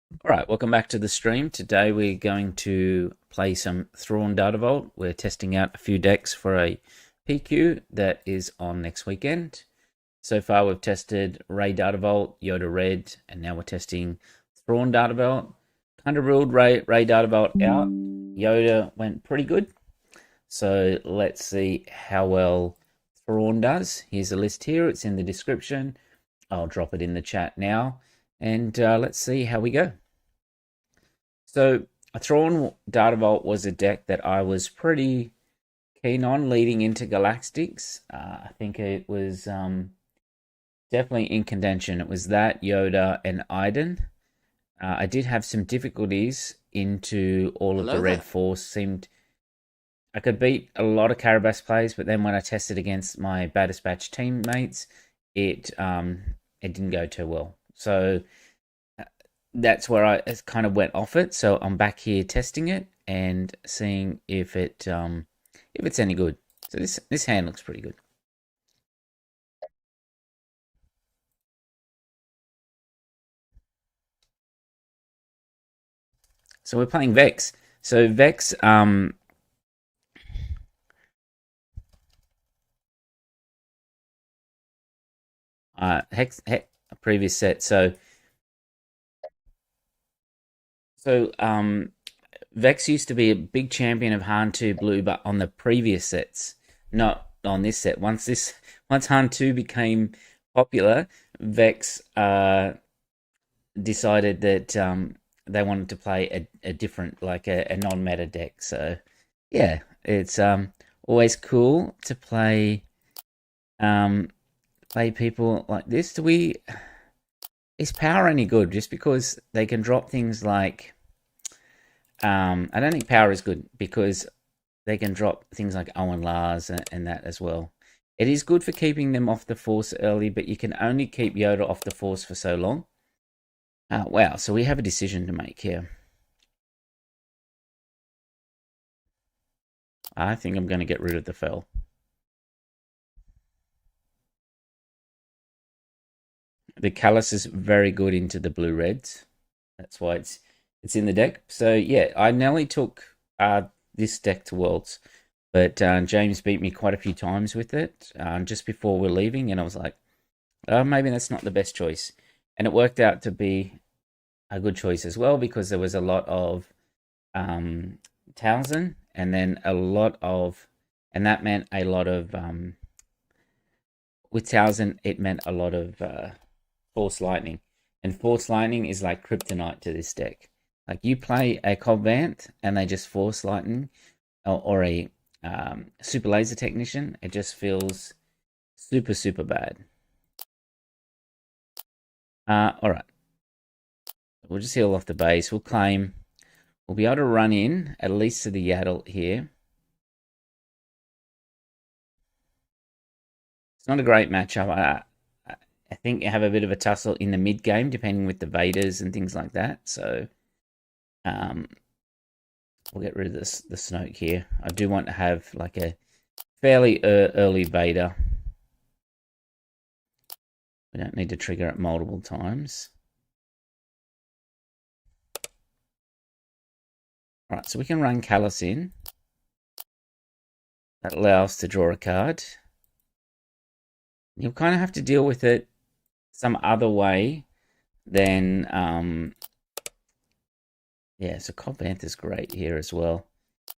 All right, welcome back to the stream. Today we're going to play some Thrawn DV. We're testing out a few decks for a PQ that is on next weekend. So far we've tested Ray DV, Yoda Red, and now we're testing Thrawn DV. Kind of ruled Ray DV out. Yoda went pretty good. So let's see how well Thrawn does. Here's a list here. It's in the description. I'll drop it in the chat now. And let's see how we go. So a Thrawn Data Vault was a deck that I was pretty keen on leading into Galactics. I think it was definitely in contention. It was that, Yoda, and Iden. I did have some difficulties into all of the Red Force. Seemed I could beat a lot of Carabas plays, but then when I tested against my Baddest Batch teammates, it didn't go too well. So that's where I kind of went off it. So I'm back here testing it and seeing if it's any good. So this hand looks pretty good. So we're playing Vex. So Vex, Hex, a previous set. So Vex used to be a big champion of Han 2 Blue, but on the previous sets, not on this set. Once Han 2 became popular, Vex decided that they wanted to play a different, like a non-meta deck. So yeah, it's always cool to play people like this. Is power any good? Just because they can drop things like I don't think power is good because they can drop things like Owen Lars and that as well. It is good for keeping them off the Force early, but you can only keep Yoda off the Force for so long. Wow, so we have a decision to make here. I think I'm going to get rid of the Fel. The Callus is very good into the blue reds. That's why it's in the deck. So yeah, I nearly took this deck to Worlds, but James beat me quite a few times with it just before we're leaving, and I was like, maybe that's not the best choice. And it worked out to be a good choice as well because there was a lot of Townsend, and then and that meant a lot of with Townsend, it meant a lot of Force Lightning, and Force Lightning is like kryptonite to this deck. Like you play a Cobbvanth and they just Force Lightning, or a Super Laser Technician, it just feels super bad. All right. We'll just heal off the base. We'll claim. We'll be able to run in, at least to the Yaddle here. It's not a great matchup. I think you have a bit of a tussle in the mid game, depending with the Vaders and things like that. So we'll get rid of the Snoke here. I do want to have like a fairly early Vader. We don't need to trigger it multiple times. All right, so we can run Callus in. That allows us to draw a card. You'll kind of have to deal with it some other way than yeah, so Cobbvanth is great here as well.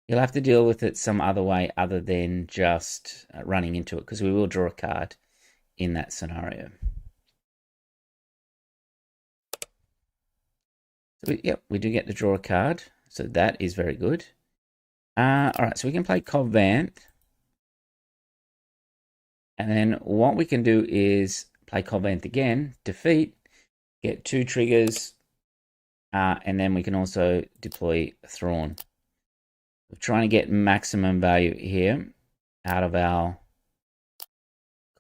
You'll have to deal with it some other way other than just running into it, because we will draw a card in that scenario. So yep, we do get to draw a card, so that is very good. All right, so we can play Cobbvanth. And then what we can do is play Cobbvanth again, defeat, get 2 triggers, and then we can also deploy Thrawn. We're trying to get maximum value here out of our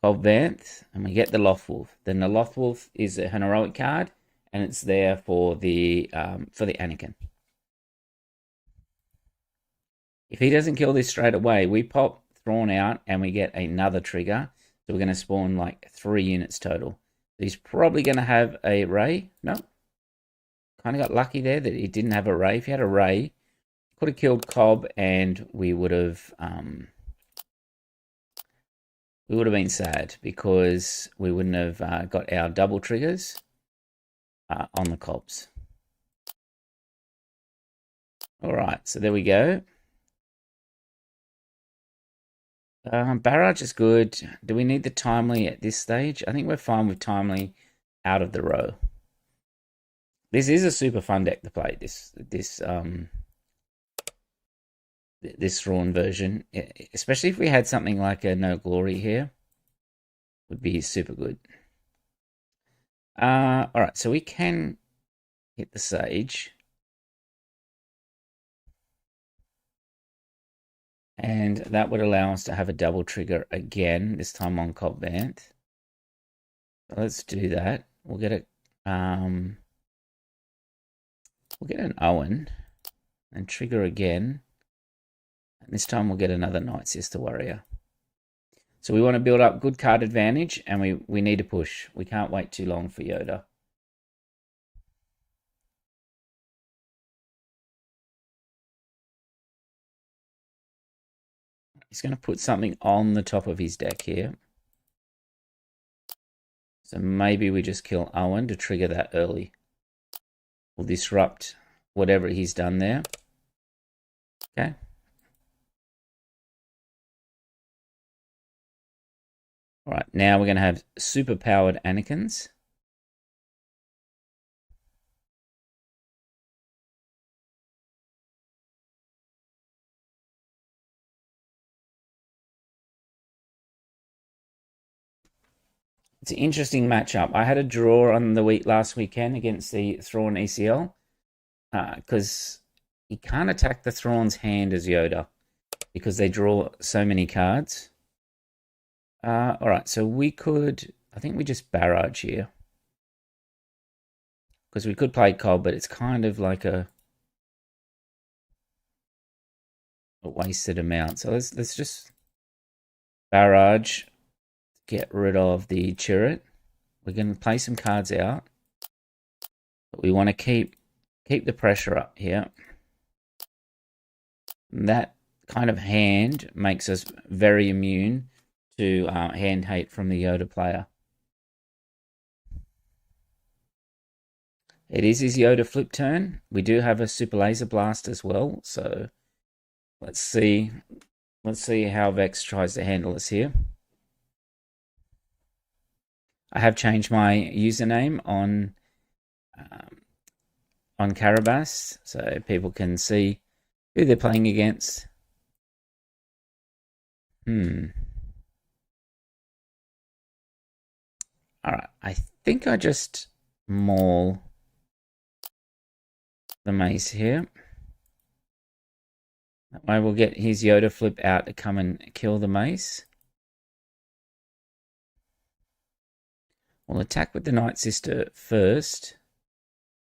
Cobbvanth, and we get the Lothwolf. Then the Lothwolf is an heroic card, and it's there for the Anakin. If he doesn't kill this straight away, we pop Thrawn out and we get another trigger. So we're going to spawn like 3 units total. He's probably going to have a Ray. No. kind of got lucky there that he didn't have a ray. If he had a ray, could have killed Cobb, and we would have been sad because we wouldn't have got our double triggers on the Cobbs. All right, so there we go. Barrage is good. Do we need the timely at this stage? I think we're fine with timely out of the row. This is a super fun deck to play. This Thrawn version, especially if we had something like a No Glory here, would be super good. All right, so we can hit the Sage. And that would allow us to have a double trigger again, this time on Cobb Vanth. So let's do that. We'll get an Owen and trigger again. And this time we'll get another Night Sister Warrior. So we want to build up good card advantage, and we need to push. We can't wait too long for Yoda. He's going to put something on the top of his deck here. So maybe we just kill Owen to trigger that early. We'll disrupt whatever he's done there. Okay. All right, now we're going to have super powered Anakins. It's an interesting matchup. I had a draw on the last weekend against the Thrawn ECL because he can't attack the Thrawn's hand as Yoda because they draw so many cards. All right, so we could, I think we just barrage here because we could play Cobb, but it's kind of like a wasted amount. So let's just barrage. Get rid of the Chirrut. We're going to play some cards out. But we want to keep the pressure up here. And that kind of hand makes us very immune to hand hate from the Yoda player. It is his Yoda flip turn. We do have a Super Laser Blast as well. So let's see how Vex tries to handle us here. I have changed my username on Carabas so people can see who they're playing against. All right, I think I just maul the mace here. That way we'll get his Yoda flip out to come and kill the mace. We'll attack with the Night Sister first,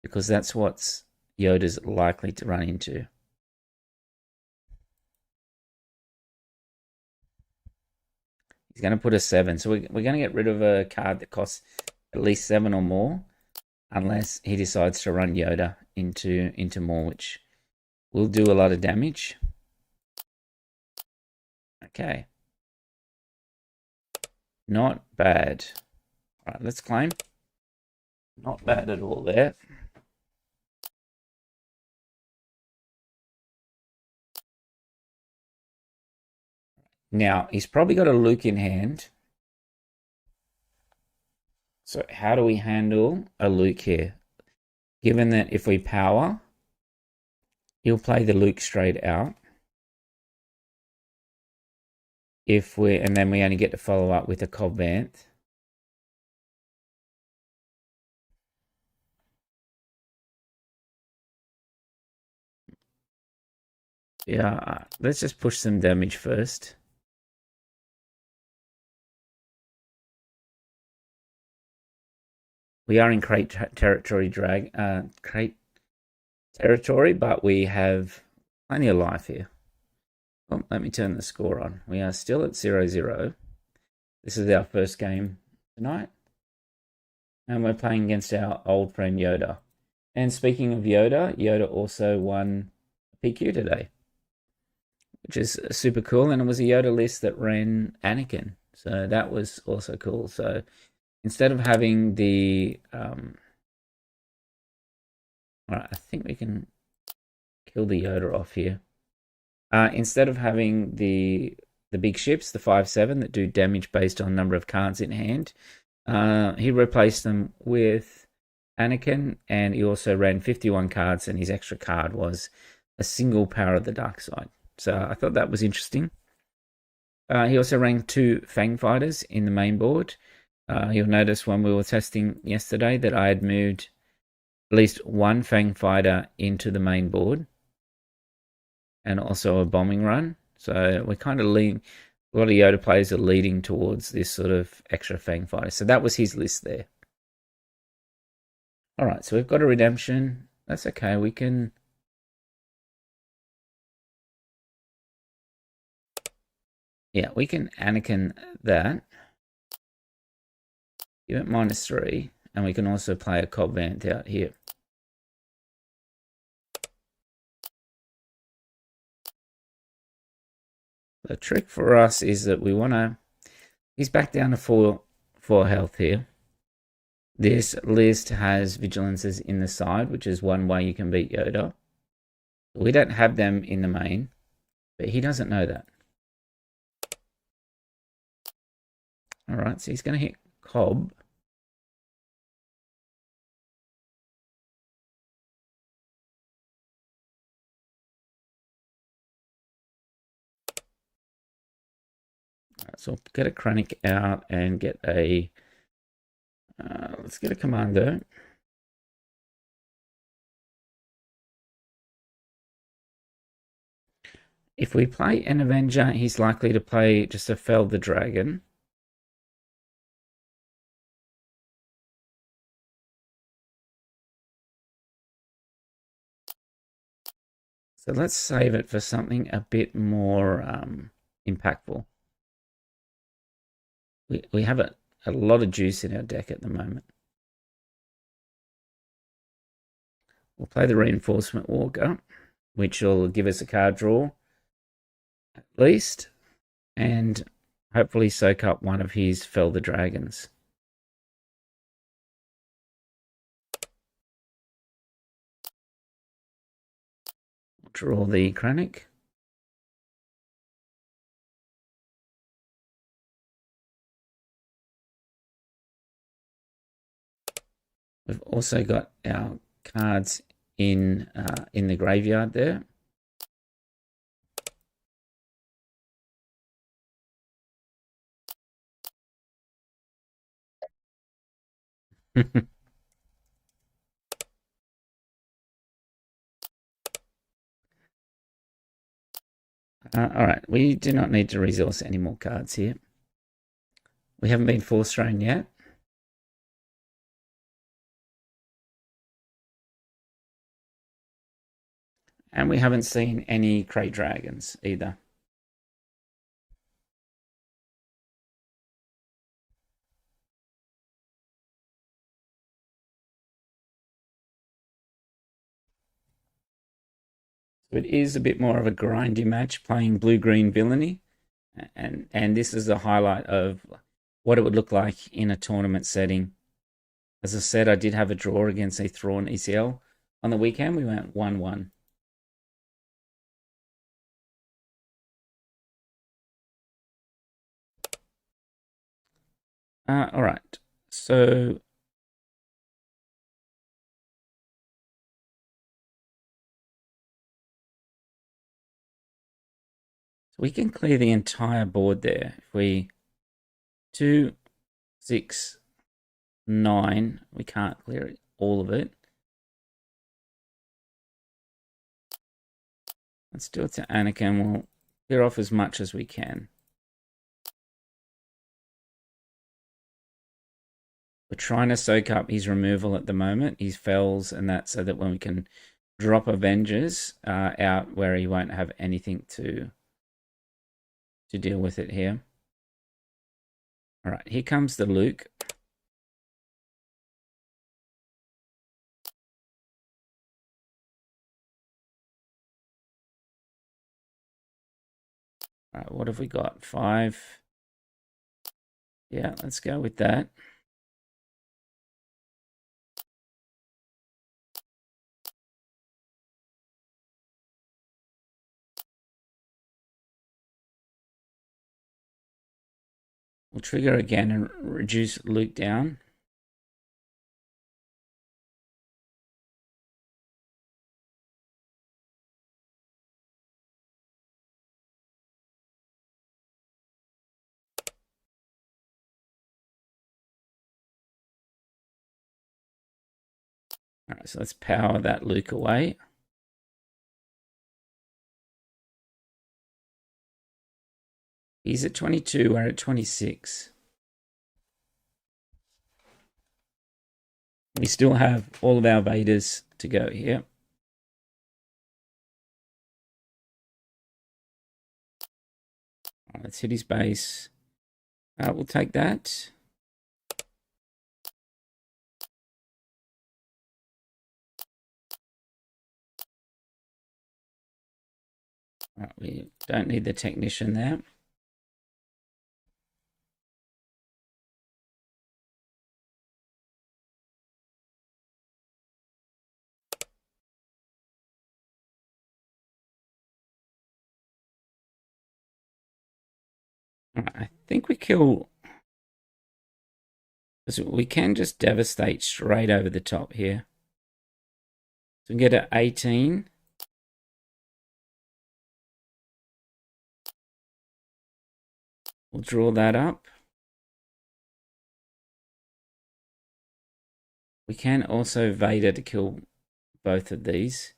because that's what Yoda's likely to run into. He's going to put a 7, so we're going to get rid of a card that costs at least 7 or more, unless he decides to run Yoda into more, which will do a lot of damage. Okay. Not bad. All right, let's claim. Not bad at all there. Now, he's probably got a Luke in hand. So how do we handle a Luke here? Given that if we power, he'll play the Luke straight out. And then we only get to follow up with a Cobb Vanth. Yeah, let's just push some damage first. We are in crate territory, but we have plenty of life here. Well, let me turn the score on. We are still at 0-0. This is our first game tonight. And we're playing against our old friend Yoda. And speaking of Yoda, Yoda also won PQ today, which is super cool. And it was a Yoda list that ran Anakin. So that was also cool. So instead of having the... all right, I think we can kill the Yoda off here. Instead of having the big ships, the 5/7 that do damage based on number of cards in hand, he replaced them with Anakin, and he also ran 51 cards, and his extra card was a single Power of the Dark Side. So I thought that was interesting. He also ran 2 Fang Fighters in the main board. You'll notice when we were testing yesterday that I had moved at least 1 Fang Fighter into the main board, and also a bombing run. So we're kind of leaning, a lot of Yoda players are leading towards this sort of extra Fang Fighter. So that was his list there. All right, so we've got a redemption. That's okay. We can... yeah, we can Anakin that. Give it -3. And we can also play a Cobb Vanth out here. The trick for us is that we want to... he's back down to 4 health here. This list has vigilances in the side, which is one way you can beat Yoda. We don't have them in the main, but he doesn't know that. All right, so he's going to hit Cobb. Right, so get a Krennic out and get a... let's get a Commando. If we play an Avenger, he's likely to play just a Fell the Dragon. So let's save it for something a bit more impactful. We have a lot of juice in our deck at the moment. We'll play the Reinforcement Walker, which will give us a card draw at least, and hopefully soak up one of his Fell the Dragons. Draw the Krennic. We've also got our cards in the graveyard there. All right, we do not need to resource any more cards here. We haven't been force thrown yet. And we haven't seen any Krayt Dragons either. So it is a bit more of a grindy match playing blue-green villainy. And this is a highlight of what it would look like in a tournament setting. As I said, I did have a draw against a Thrawn ECL. On the weekend, we went 1-1. All right, so we can clear the entire board there. If we 2, 6, 9, we can't clear it, all of it. Let's do it to Anakin. We'll clear off as much as we can. We're trying to soak up his removal at the moment, his fells and that, so that when we can drop Avengers out where he won't have anything to deal with it here. All right, here comes the Luke. All right, what have we got? 5. Yeah, let's go with that. We'll trigger again and reduce Luke down. All right, so let's power that Luke away. He's at 22, we're at 26. We still have all of our Vaders to go here. Right, let's hit his base. We'll take that. Right, we don't need the technician there. I think we kill... We can just devastate straight over the top here. So we can get an 18. We'll draw that up. We can also Vader to kill both of these.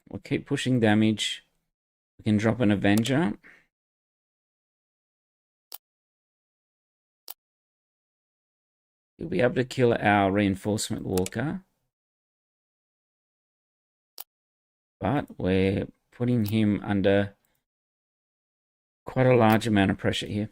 We'll keep pushing damage. We can drop an Avenger. He'll be able to kill our Reinforcement Walker. But we're putting him under quite a large amount of pressure here.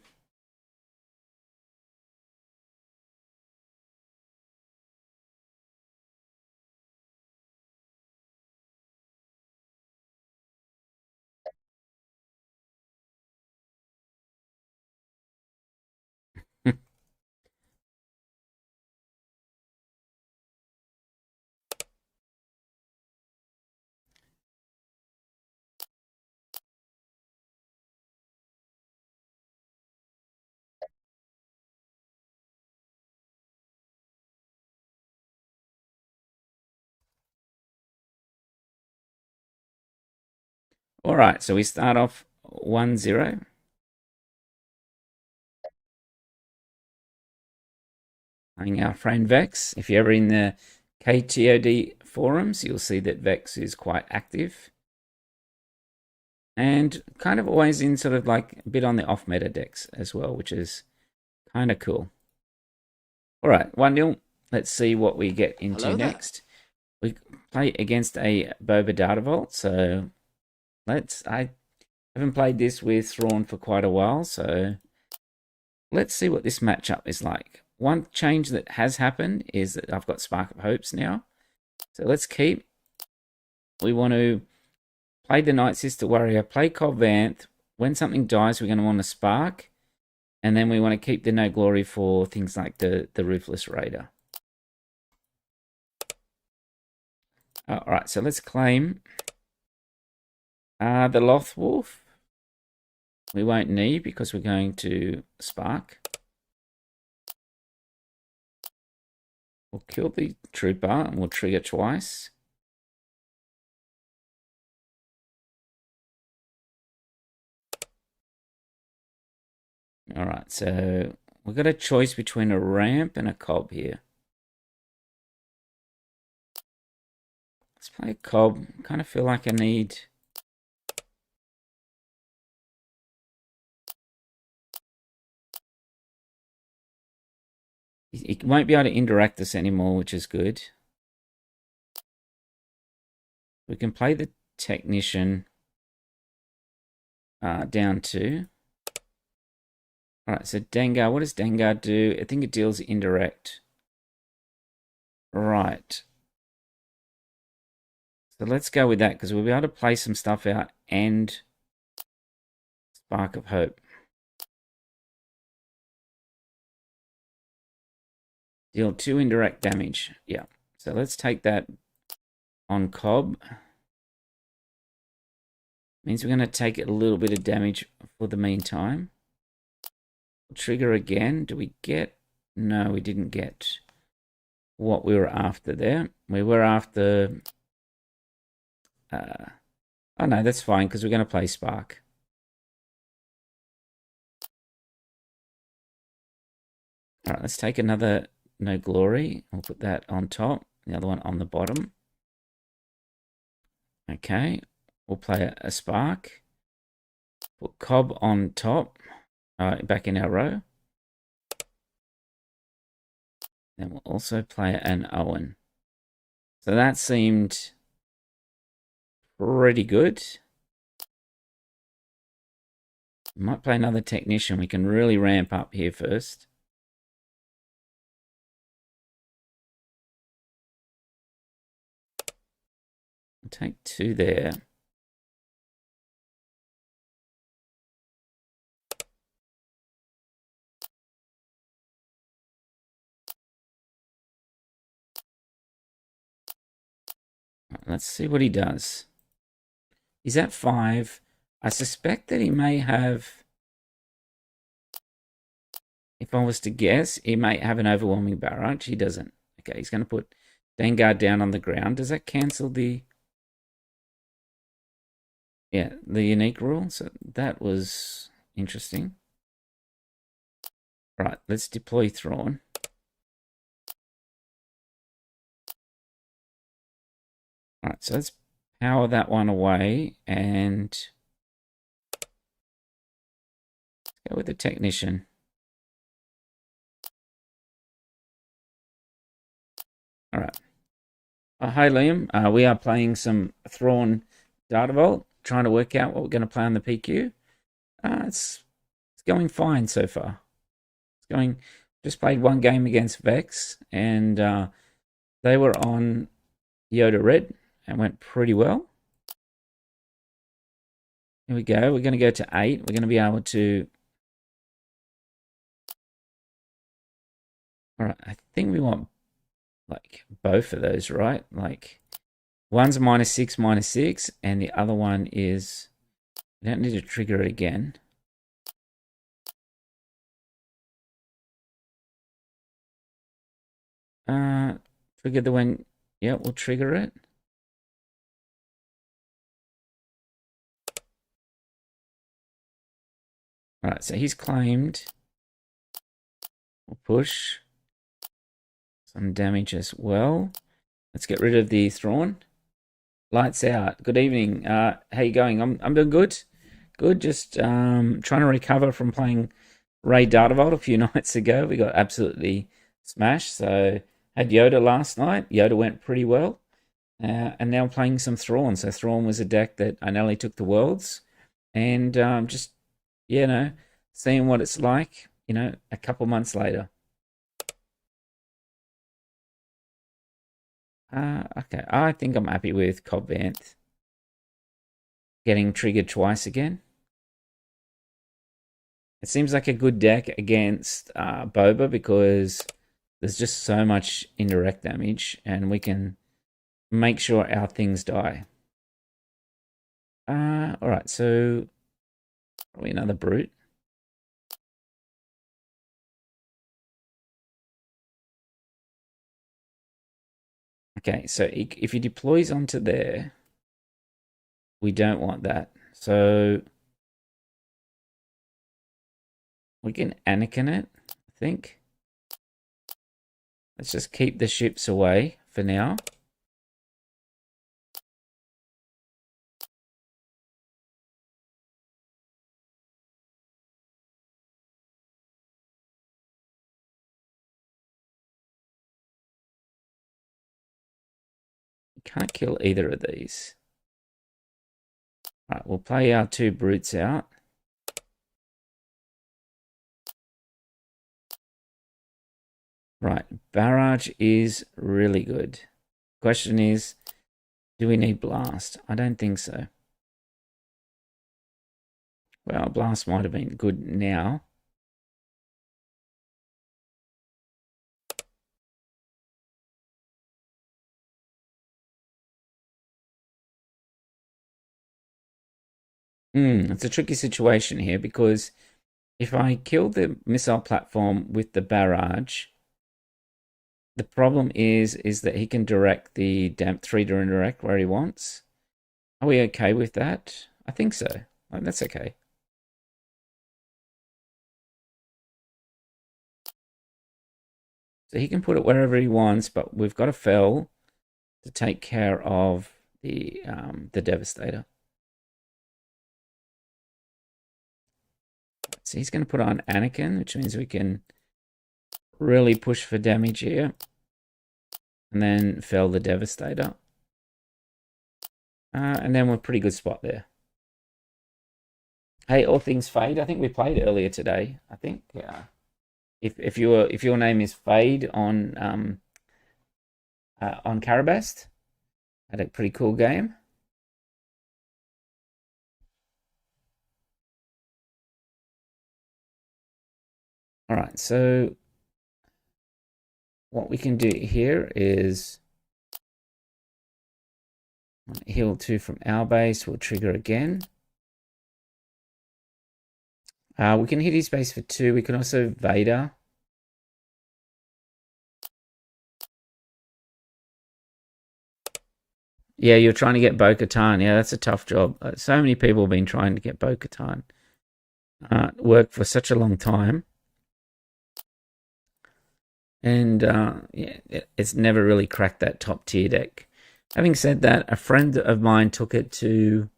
All right, so we start off 1-0. Playing our friend Vex. If you're ever in the KTOD forums, you'll see that Vex is quite active. And kind of always in sort of like a bit on the off-meta decks as well, which is kind of cool. All right, 1-0. Let's see what we get into next. We play against a Boba Data Vault, so I haven't played this with Thrawn for quite a while, so let's see what this matchup is like. One change that has happened is that I've got Spark of Hopes now. So let's keep. We want to play the Night Sister Warrior, play Cobb Vanth. When something dies, we're going to want to Spark. And then we want to keep the No Glory for things like the Ruthless Raider. All right, so let's claim the Loth Wolf. We won't need because we're going to Spark. We'll kill the Trooper and we'll trigger twice. All right, so we've got a choice between a ramp and a Cobb here. Let's play a Cobb. Kind of feel like I need... He won't be able to interact us anymore, which is good. We can play the Technician down 2. Alright, so Dengar, what does Dengar do? I think it deals indirect. Right. So let's go with that because we'll be able to play some stuff out and Spark of Hope. Deal 2 indirect damage. Yeah. So let's take that on Cobb. Means we're going to take a little bit of damage for the meantime. Trigger again. Do we get? No, we didn't get what we were after there. We were after... oh no, that's fine because we're going to play Spark. Alright, let's take another No Glory. We'll put that on top. The other one on the bottom. Okay, we'll play a Spark. Put Cobb on top. Back in our row. Then we'll also play an Owen. So that seemed pretty good. Might play another Technician. We can really ramp up here first. I'll take 2 there. Let's see what he does. He's at 5. I suspect that he may have, if I was to guess, he may have an overwhelming barrage. He doesn't. Okay, he's going to put Vanguard down on the ground. Does that cancel the... Yeah, the unique rule? So that was interesting. Right, let's deploy Thrawn. Alright, so let's power that one away and let's go with the Technician. Alright. Hi Liam, we are playing some Thrawn Data Vault, trying to work out what we're going to play on the PQ. It's going fine so far. It's going. Just played one game against Vex, and they were on Yoda Red and went pretty well. Here we go. We're going to go to 8. We're going to be able to... Alright, I think we want like both of those, right? Like one's -6, -6, and the other one is... We don't need to trigger it again. Trigger the when... Yeah, we'll trigger it. Alright, so he's claimed. We'll push some damage as well. Let's get rid of the Thrawn. Lights out. Good evening. How you going? I'm doing good. Good. Just trying to recover from playing Ray Data Vault a few nights ago. We got absolutely smashed. So had Yoda last night. Yoda went pretty well. And now playing some Thrawn. So Thrawn was a deck that I nearly took the Worlds. And just, you know, seeing what it's like, you know, a couple months later. Okay, I think I'm happy with Cobb Vanth getting triggered twice again. It seems like a good deck against Boba because there's just so much indirect damage and we can make sure our things die. Alright, so probably another Brute. Okay, so if he deploys onto there, we don't want that. So we can Anakin it, I think. Let's just keep the ships away for now. Can't kill either of these. Alright, we'll play our 2 Brutes out. Right, Barrage is really good. Question is, Do we need Blast? I don't think so. Well, Blast might have been good now. It's a tricky situation here because if I kill the missile platform with the barrage, the problem is that he can direct the damp 3 to indirect where he wants. Are we okay with that? I think so. Like, that's okay. So he can put it wherever he wants, but we've got a fell to take care of the Devastator. So he's going to put on Anakin, which means we can really push for damage here. And then fell the Devastator. And then we're a pretty good spot there. Hey, all things Fade. I think we played earlier today. I think if your name is Fade on Carabast, had a pretty cool game. All right, so what we can do here is heal 2 from our base. We'll trigger again. We can hit his base for 2. We can also Vader. Yeah, you're trying to get Bo-Katan. Yeah, that's a tough job. So many people have been trying to get Bo-Katan. Worked for such a long time. And yeah, it's never really cracked that top tier deck. Having said that, a friend of mine took it to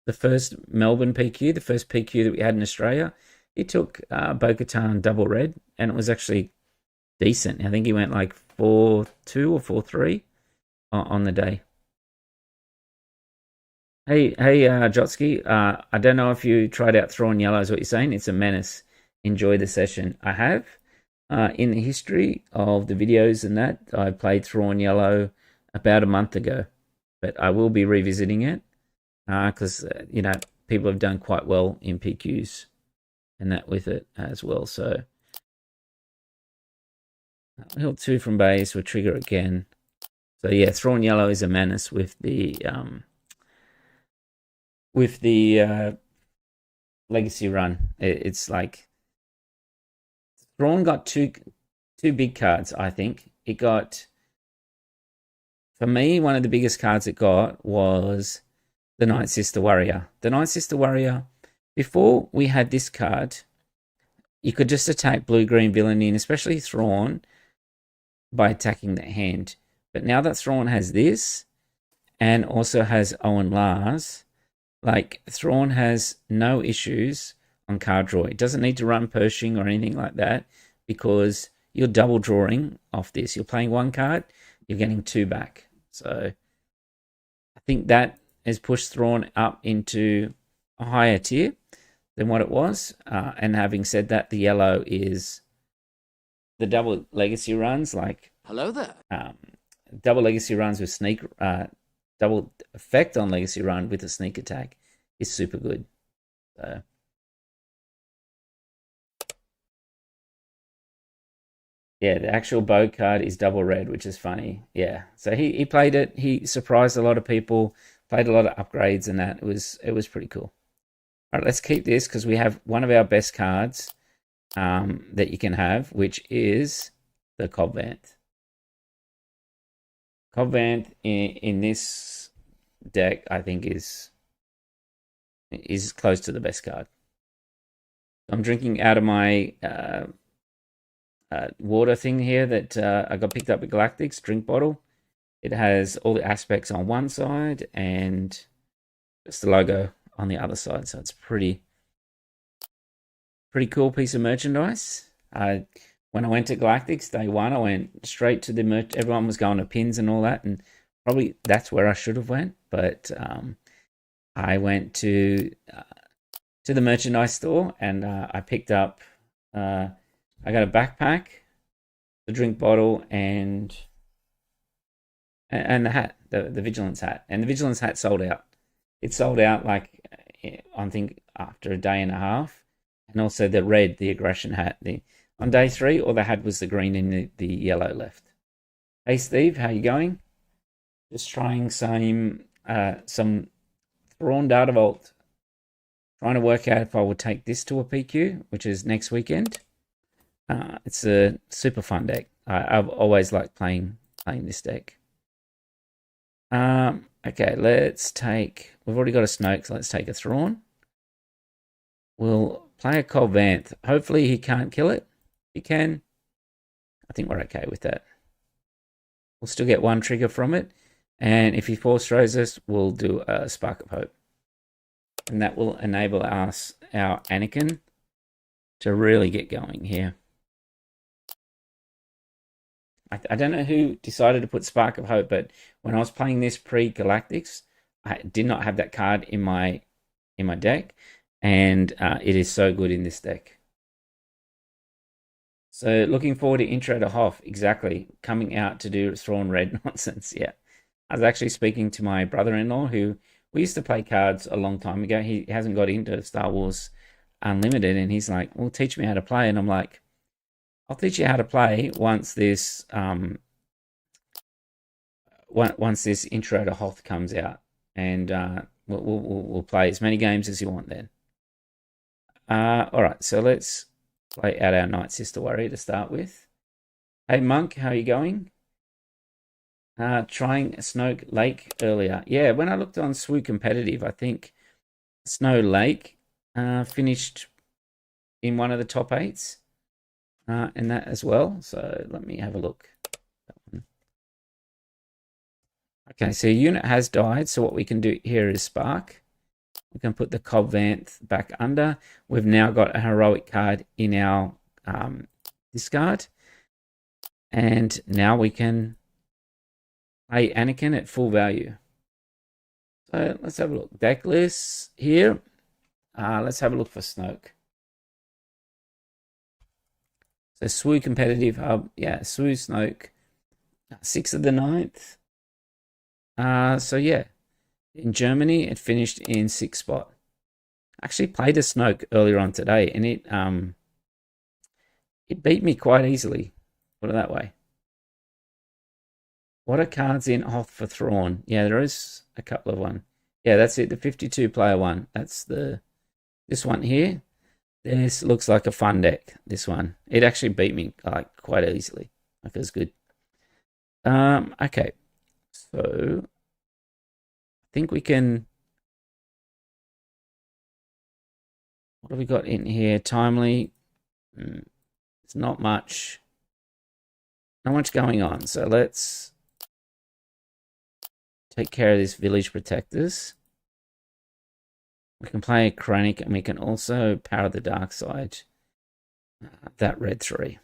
the first Melbourne PQ, the first PQ that we had in Australia. He took Bo-Katan double red, and it was actually decent. I think he went like 4-2 or 4-3 on the day. Hey, Jotsky. I don't know if you tried out Thrawn Yellow, is what you're saying. It's a menace. Enjoy the session. I have. In the history of the videos and that, I played Thrawn Yellow about a month ago, but I will be revisiting it because people have done quite well in PQs and that with it as well. So he'll 2 from base. We'll trigger again. So yeah, Thrawn Yellow is a menace with the legacy run. It's like Thrawn got two big cards, I think. It got, for me, one of the biggest cards it got was the Night Sister Warrior. The Night Sister Warrior, before we had this card, you could just attack blue-green villainy, and especially Thrawn, by attacking the hand. But now that Thrawn has this, and also has Owen Lars, like, Thrawn has no issues on card draw. It doesn't need to run Pershing or anything like that because you're double drawing off this. You're playing 1 card, you're getting 2 back. So I think that has pushed Thrawn up into a higher tier than what it was. And having said that, the yellow is the double legacy runs, like hello there. Double legacy runs with sneak, double effect on legacy run with a sneak attack is super good. So yeah, the actual bow card is double red, which is funny. Yeah, so he played it. He surprised a lot of people. Played a lot of upgrades, and that it was pretty cool. All right, let's keep this because we have one of our best cards that you can have, which is the Cobb Vanth. Cobb Vanth in this deck, I think, is close to the best card. I'm drinking out of my water thing here that I got picked up at Galactics, drink bottle. It has all the aspects on one side and just the logo on the other side. So it's pretty cool piece of merchandise. When I went to Galactics day 1, I went straight to the merch. Everyone was going to pins and all that, and probably that's where I should have went. But I went to the merchandise store and I picked up. I got a backpack, the drink bottle, and And the hat, the Vigilance hat. And the Vigilance hat sold out. It sold out like, I think, after a day and a half. And also the red, the aggression hat. On day 3, all they had was the green and the yellow left. Hey Steve, how you going? Just trying some Thrawn Data Vault. Trying to work out if I would take this to a PQ, which is next weekend. It's a super fun deck. I've always liked playing this deck. Okay, let's take... We've already got a Snoke, so let's take a Thrawn. We'll play a Cold Vanth. Hopefully he can't kill it. If he can, I think we're okay with that. We'll still get 1 trigger from it. And if he force throws us, we'll do a Spark of Hope. And that will enable us, our Anakin, to really get going here. I don't know who decided to put Spark of Hope, but when I was playing this pre-Galactics, I did not have that card in my deck, and it is so good in this deck. So looking forward to Intro to Hoth, exactly, coming out to do Thrawn Red nonsense, yeah. I was actually speaking to my brother-in-law who we used to play cards a long time ago. He hasn't got into Star Wars Unlimited, and he's like, well, teach me how to play. And I'm like, I'll teach you how to play once this Intro to Hoth comes out, and we'll play as many games as you want then. All right, so let's play out our Night Sister Warrior to start with. Hey Monk, how are you going? Trying Snoke Lake earlier. Yeah, when I looked on SWU Competitive, I think Snow Lake finished in one of the top 8s. And that as well. So let me have a look. Okay, so your unit has died. So what we can do here is Spark. We can put the Cobb Vanth back under. We've now got a heroic card in our discard. And now we can play Anakin at full value. So let's have a look. Deck list here. Let's have a look for Snoke. So SWU Competitive Hub, yeah, SWU Snoke, 6th of the 9th. So yeah, in Germany, it finished in 6th spot. Actually played a Snoke earlier on today, and it beat me quite easily. Put it that way. What are cards in Hoth for Thrawn? Yeah, there is a couple of one. Yeah, that's it. The 52 player one. That's this one here. This looks like a fun deck, this one. It actually beat me like quite easily. Like it was good. Okay. So I think we can... What have we got in here? Timely. It's not much. Not much going on. So let's take care of this Village Protectors. We can play a Chronic, and we can also power the Dark Side. That red 3.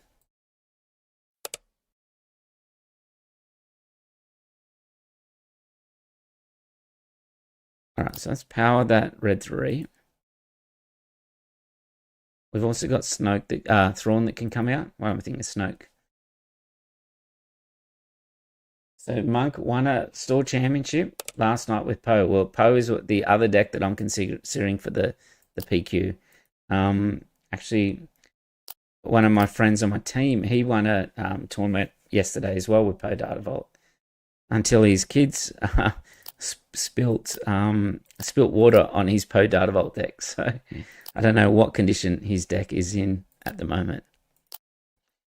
Alright, so let's power that red 3. We've also got Snoke, Thrawn that can come out. Why am I thinking of Snoke? So Monk won a store championship last night with Poe. Well, Poe is the other deck that I'm considering for the PQ. Actually, one of my friends on my team, he won a tournament yesterday as well with Poe Data Vault. Until his kids spilt water on his Poe Data Vault deck. So I don't know what condition his deck is in at the moment.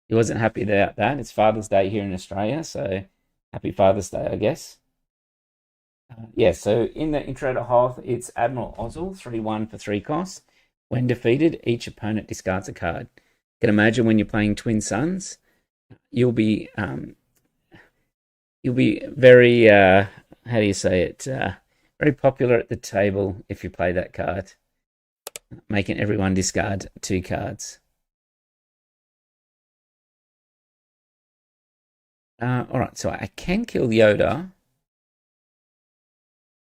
He wasn't happy about that. It's Father's Day here in Australia, so happy Father's Day, I guess. Yeah, so in the Intro to Hoth, it's Admiral Ozzel, 3-1 for 3 costs. When defeated, each opponent discards a card. You can imagine when you're playing Twin Suns, you'll be very, how do you say it, very popular at the table if you play that card, making everyone discard 2 cards. All right, so I can kill Yoda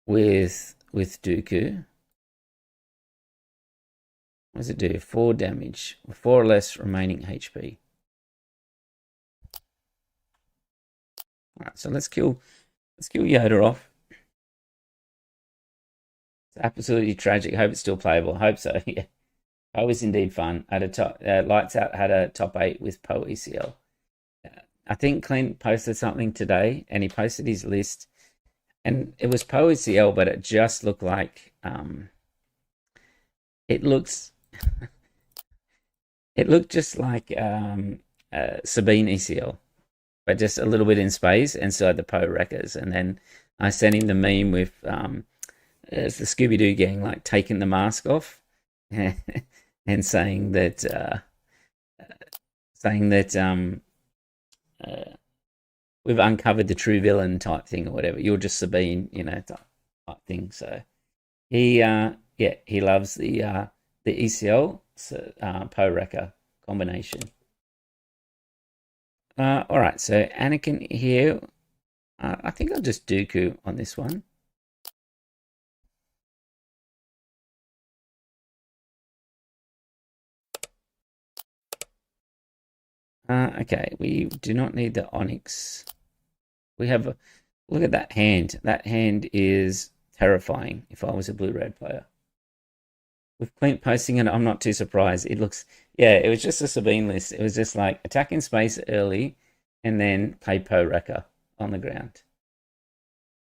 with Dooku. What does it do? 4 damage, 4 or less remaining HP. All right, so let's kill Let's kill Yoda off. It's absolutely tragic. Hope it's still playable. Hope so. Yeah. Poe is indeed fun. Had a top, Lights Out had a top 8 with Poe ECL. I think Clint posted something today, and he posted his list, and it was Poe ECL, but it just looked like it looks it looked just like Sabine ECL, but just a little bit in space inside the Poe wreckers. And then I sent him the meme with it's the Scooby Doo gang like taking the mask off and saying that we've uncovered the true villain type thing or whatever. You're just Sabine, type thing. So he loves the ECL Poe Wrecker combination. All right, so Anakin here. I think I'll just Dooku on this one. Okay, we do not need the Onyx. We have look at that hand. That hand is terrifying if I was a blue-red player. With Clint posting it, I'm not too surprised. It looks, it was just a Sabine list. It was just like attack in space early and then play Poe Wrecker on the ground.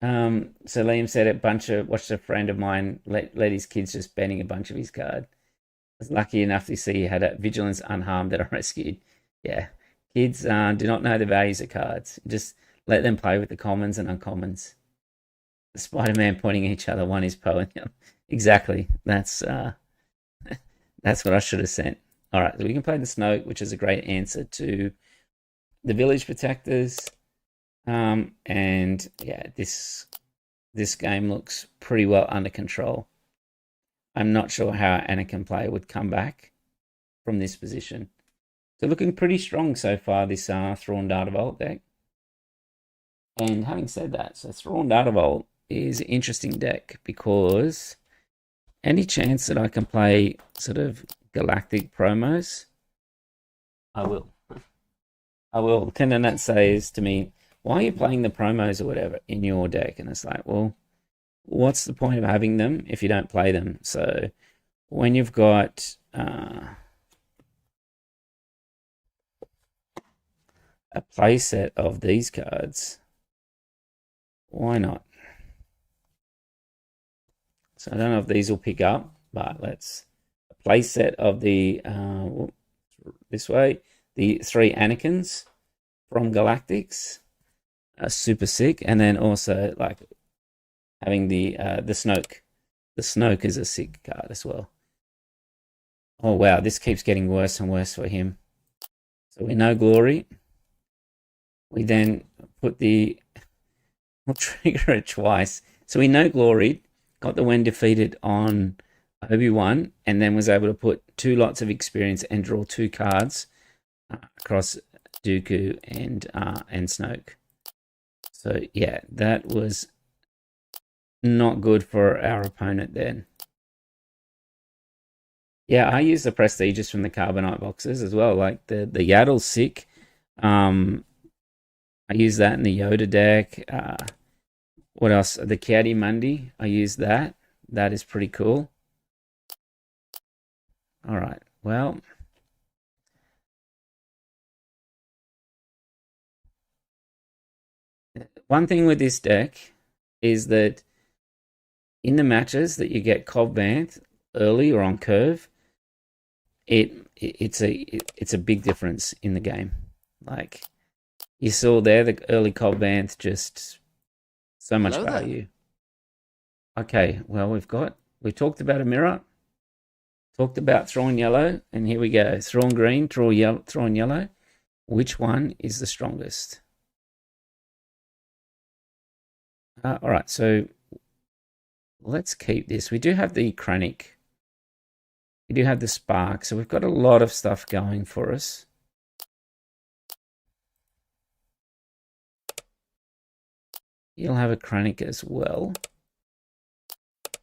So Liam said watched a friend of mine let his kids just banning a bunch of his card. I was lucky enough to see he had a Vigilance Unharmed that I rescued. Yeah, kids do not know the values of cards. Just let them play with the commons and uncommons. The Spider-Man pointing at each other. One is Poe. Exactly. That's what I should have sent. All right, so we can play the Snoke, which is a great answer to the Village Protectors. And yeah, this game looks pretty well under control. I'm not sure how Anakin play would come back from this position. So looking pretty strong so far, this Thrawn Dartavolt deck. And having said that, so Thrawn Dartavolt is an interesting deck because any chance that I can play sort of galactic promos, I will. I will. Tendernet says to me, why are you playing the promos or whatever in your deck? And it's like, well, what's the point of having them if you don't play them? So when you've got a play set of these cards, why not? So I don't know if these will pick up, but let's play set of the this way, the 3 Anakins from Galactics are super sick, and then also like having the Snoke. The Snoke is a sick card as well. Oh wow, this keeps getting worse and worse for him. So we know Glory. We then put we'll trigger it twice. So we know Glory, got the when defeated on Obi-Wan, and then was able to put 2 lots of experience and draw 2 cards across Dooku and Snoke. So yeah, that was not good for our opponent then. Yeah, I use the Prestiges from the Carbonite boxes as well. Like the Yaddle's sick. I use that in the Yoda deck. What else? The Kiadi Mundi. I use that. That is pretty cool. All right. Well, one thing with this deck is that in the matches that you get Cobb Vanth early or on curve, it's a big difference in the game. Like you saw there, the early Cobb Vanth just so much value. Okay, well we talked about a mirror, talked about Thrawn Yellow, and here we go. Thrawn Green, Thrawn Yellow. Which one is the strongest? All right, so let's keep this. We do have the Krennic. We do have the Spark, so we've got a lot of stuff going for us. You'll have a Krennic as well.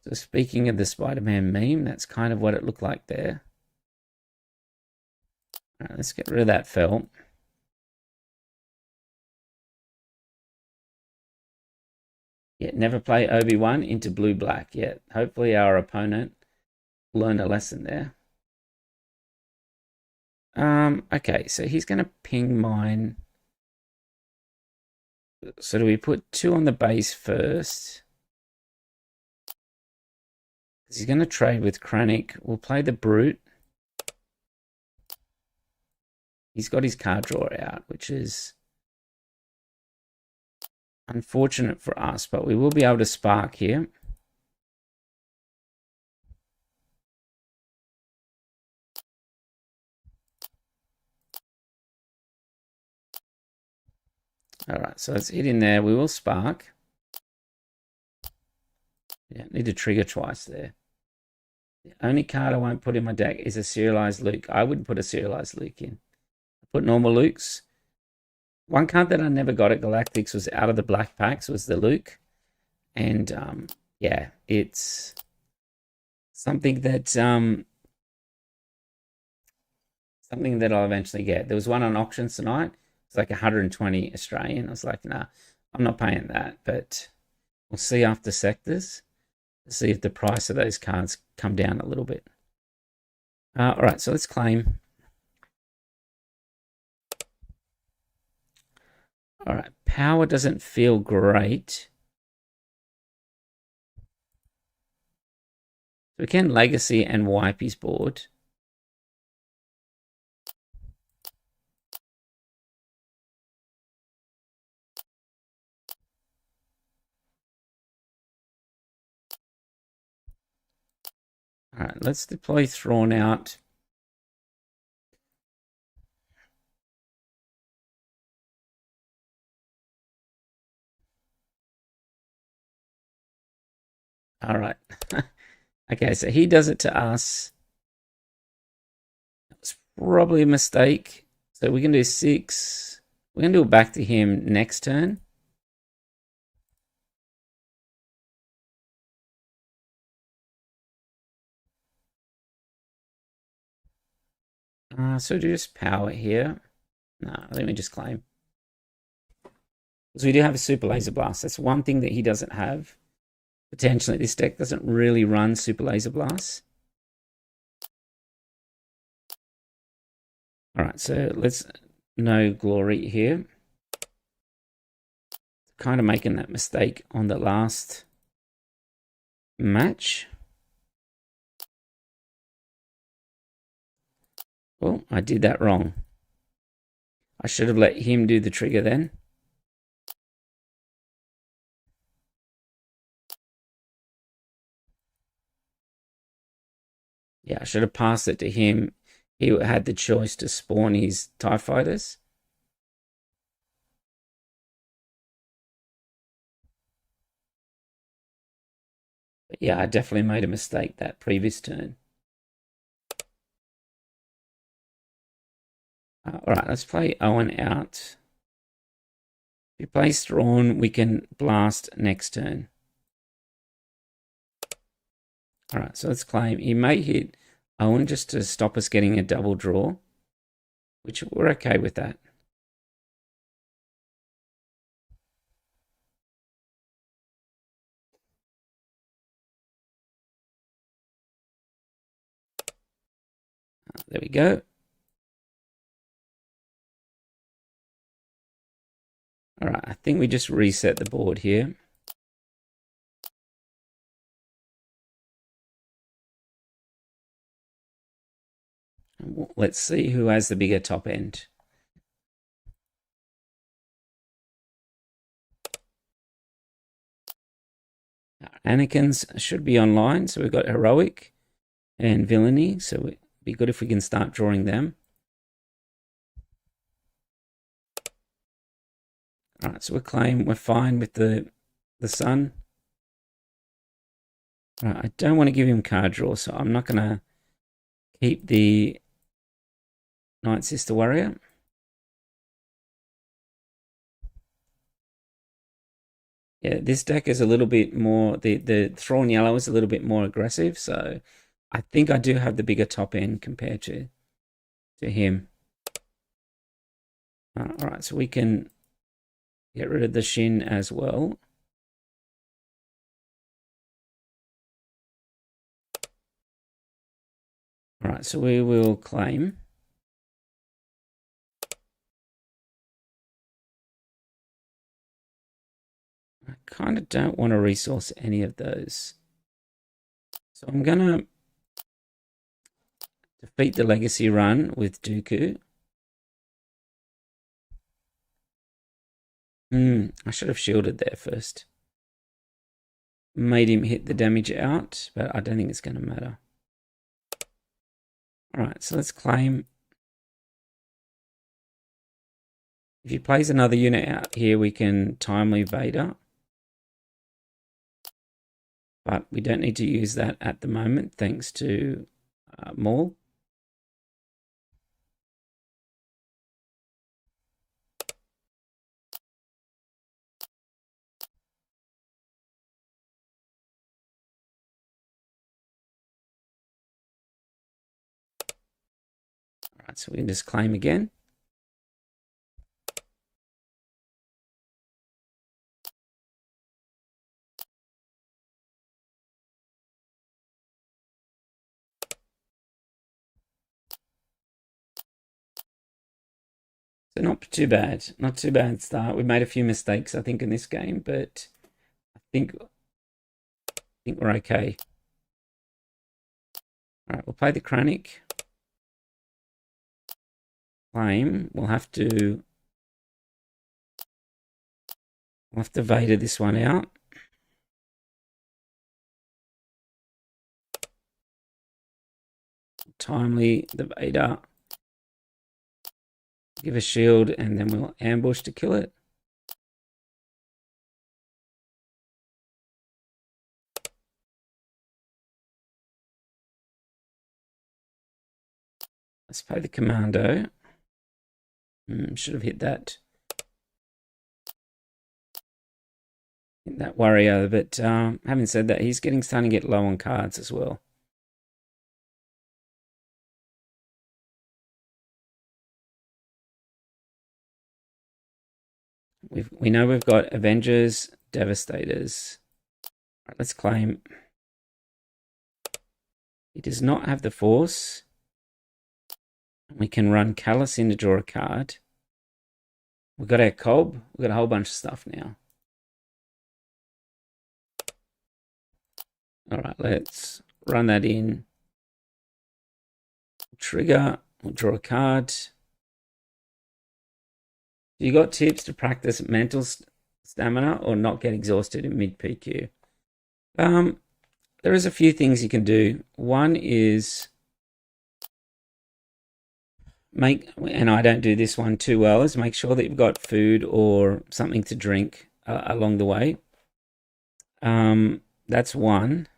So speaking of the Spider-Man meme, that's kind of what it looked like there. All right, let's get rid of that felt. Yeah, never play Obi-Wan into blue-black. Yeah, hopefully our opponent learned a lesson there. Okay, so he's going to ping mine. So do we put 2 on the base first? Because he's going to trade with Krennic. We'll play the Brute. He's got his card draw out, which is unfortunate for us, but we will be able to spark here. All right, so it's hit in there. We will spark. Yeah, need to trigger twice there. The only card I won't put in my deck is a serialized Luke. I wouldn't put a serialized Luke in. I put normal Lukes. One card that I never got at Galactics was out of the black packs was the Luke. And yeah, it's something that I'll eventually get. There was one on auctions tonight. It's like 120 Australian. I was like, nah, I'm not paying that. But we'll see after sectors to see if the price of those cards come down a little bit. All right, so let's claim. All right, power doesn't feel great. We can legacy and wipe his board. All right, let's deploy Thrawn out. All right. Okay, so he does it to us. It's probably a mistake. So we can do 6. We're going to do it back to him next turn. So just power here. No, let me just claim. Because we do have a Super Laser Blast. That's one thing that he doesn't have. Potentially, this deck doesn't really run Super Laser Blast. All right, so let's no glory here. Kind of making that mistake on the last match. Well, I did that wrong. I should have let him do the trigger then. Yeah, I should have passed it to him. He had the choice to spawn his TIE fighters. But yeah, I definitely made a mistake that previous turn. All right, let's play Owen out. If he plays Thrawn, we can blast next turn. All right, so let's claim. He may hit Owen just to stop us getting a double draw, which we're okay with that. There we go. All right, I think we just reset the board here. Let's see who has the bigger top end. Anakin's should be online, so we've got heroic and villainy, so it'd be good if we can start drawing them. All right, so we're fine with the sun. All right, I don't want to give him card draw, so I'm not going to keep the Night Sister Warrior. Yeah, this deck is a little bit more, the Thrawn Yellow is a little bit more aggressive, so I think I do have the bigger top end compared to him. All right, so we can get rid of the Shin as well. All right, so we will claim. I kind of don't want to resource any of those. So I'm going to defeat the legacy run with Dooku. I should have shielded there first. Made him hit the damage out, but I don't think it's going to matter. All right, so let's claim. If he plays another unit out here, we can timely Vader. But we don't need to use that at the moment, thanks to Maul. All right, so we can just claim again. So not too bad. Not too bad start. We made a few mistakes, I think, in this game, but I think we're okay. All right, we'll play the Kranich. Claim. We'll have to Vader this one out. Timely the Vader. Give a shield, and then we'll ambush to kill it. Let's play the Commando. Should have hit that. Hit that warrior, but having said that, he's starting to get low on cards as well. We know we've got Avengers, Devastators. Right, let's claim. He does not have the Force. We can run Callus in to draw a card. We've got our Cobb. We've got a whole bunch of stuff now. All right, let's run that in. Trigger. We'll draw a card. You got tips to practice mental stamina or not get exhausted in mid PQ? There is a few things you can do. One is and I don't do this one too well, is make sure that you've got food or something to drink along the way. That's one.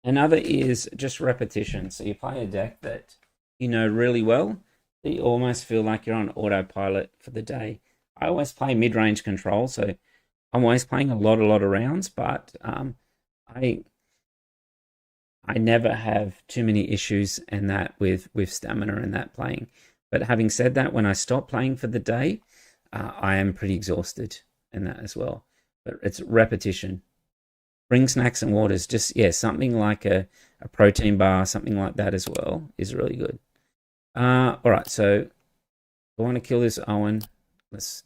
Another is just repetition. So you play a deck that you know really well, that you almost feel like you're on autopilot for the day. I always play mid-range control, so I'm always playing a lot of rounds, but I never have too many issues in that with stamina and that playing. But having said that, when I stop playing for the day, I am pretty exhausted in that as well. But it's repetition. Bring snacks and waters. Just, something like a protein bar, something like that as well is really good. All right, so I want to kill this Owen. Let's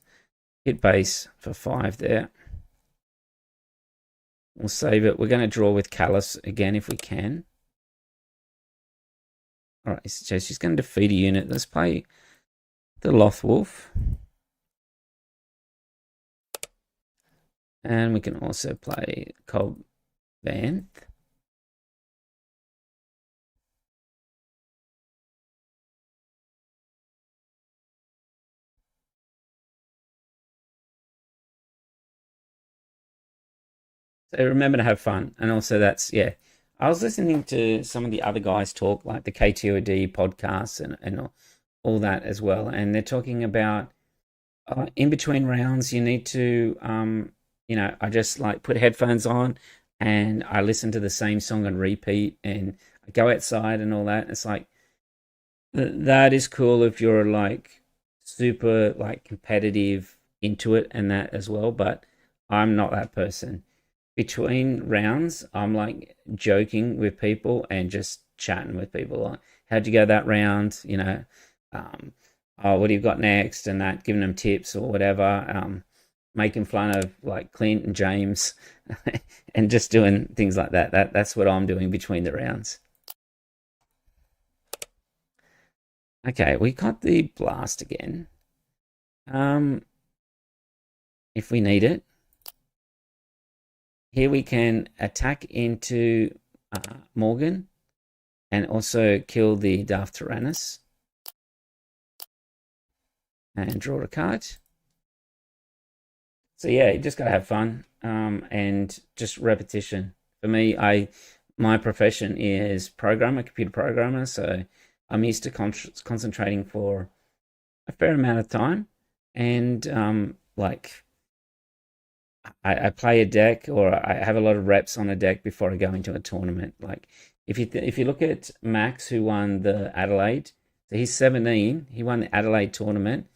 hit base for 5 there. We'll save it. We're going to draw with Callus again if we can. All right, so she's going to defeat a unit. Let's play the Lothwolf. And we can also play Cobb Vanth. So remember to have fun. And also that's, I was listening to some of the other guys talk, like the KTOD podcasts and all that as well. And they're talking about in between rounds, you need to, I just like put headphones on and I listen to the same song on repeat and I go outside and all that. It's like, that is cool if you're like super like competitive into it and that as well. But I'm not that person. Between rounds, I'm like joking with people and just chatting with people like, how'd you go that round? You know, oh, what do you got next? And that, giving them tips or whatever, making fun of like Clint and James and just doing things like that. That's what I'm doing between the rounds. Okay, we got the blast again. If we need it. Here we can attack into Morgan and also kill the Darth Tyrannus and draw a card. So yeah, you just gotta have fun and just repetition. For me, my profession is computer programmer, so I'm used to concentrating for a fair amount of time, and like I play a deck, or I have a lot of reps on a deck before I go into a tournament. Like if you look at Max, who won the Adelaide, so he's 17. He won the Adelaide tournament.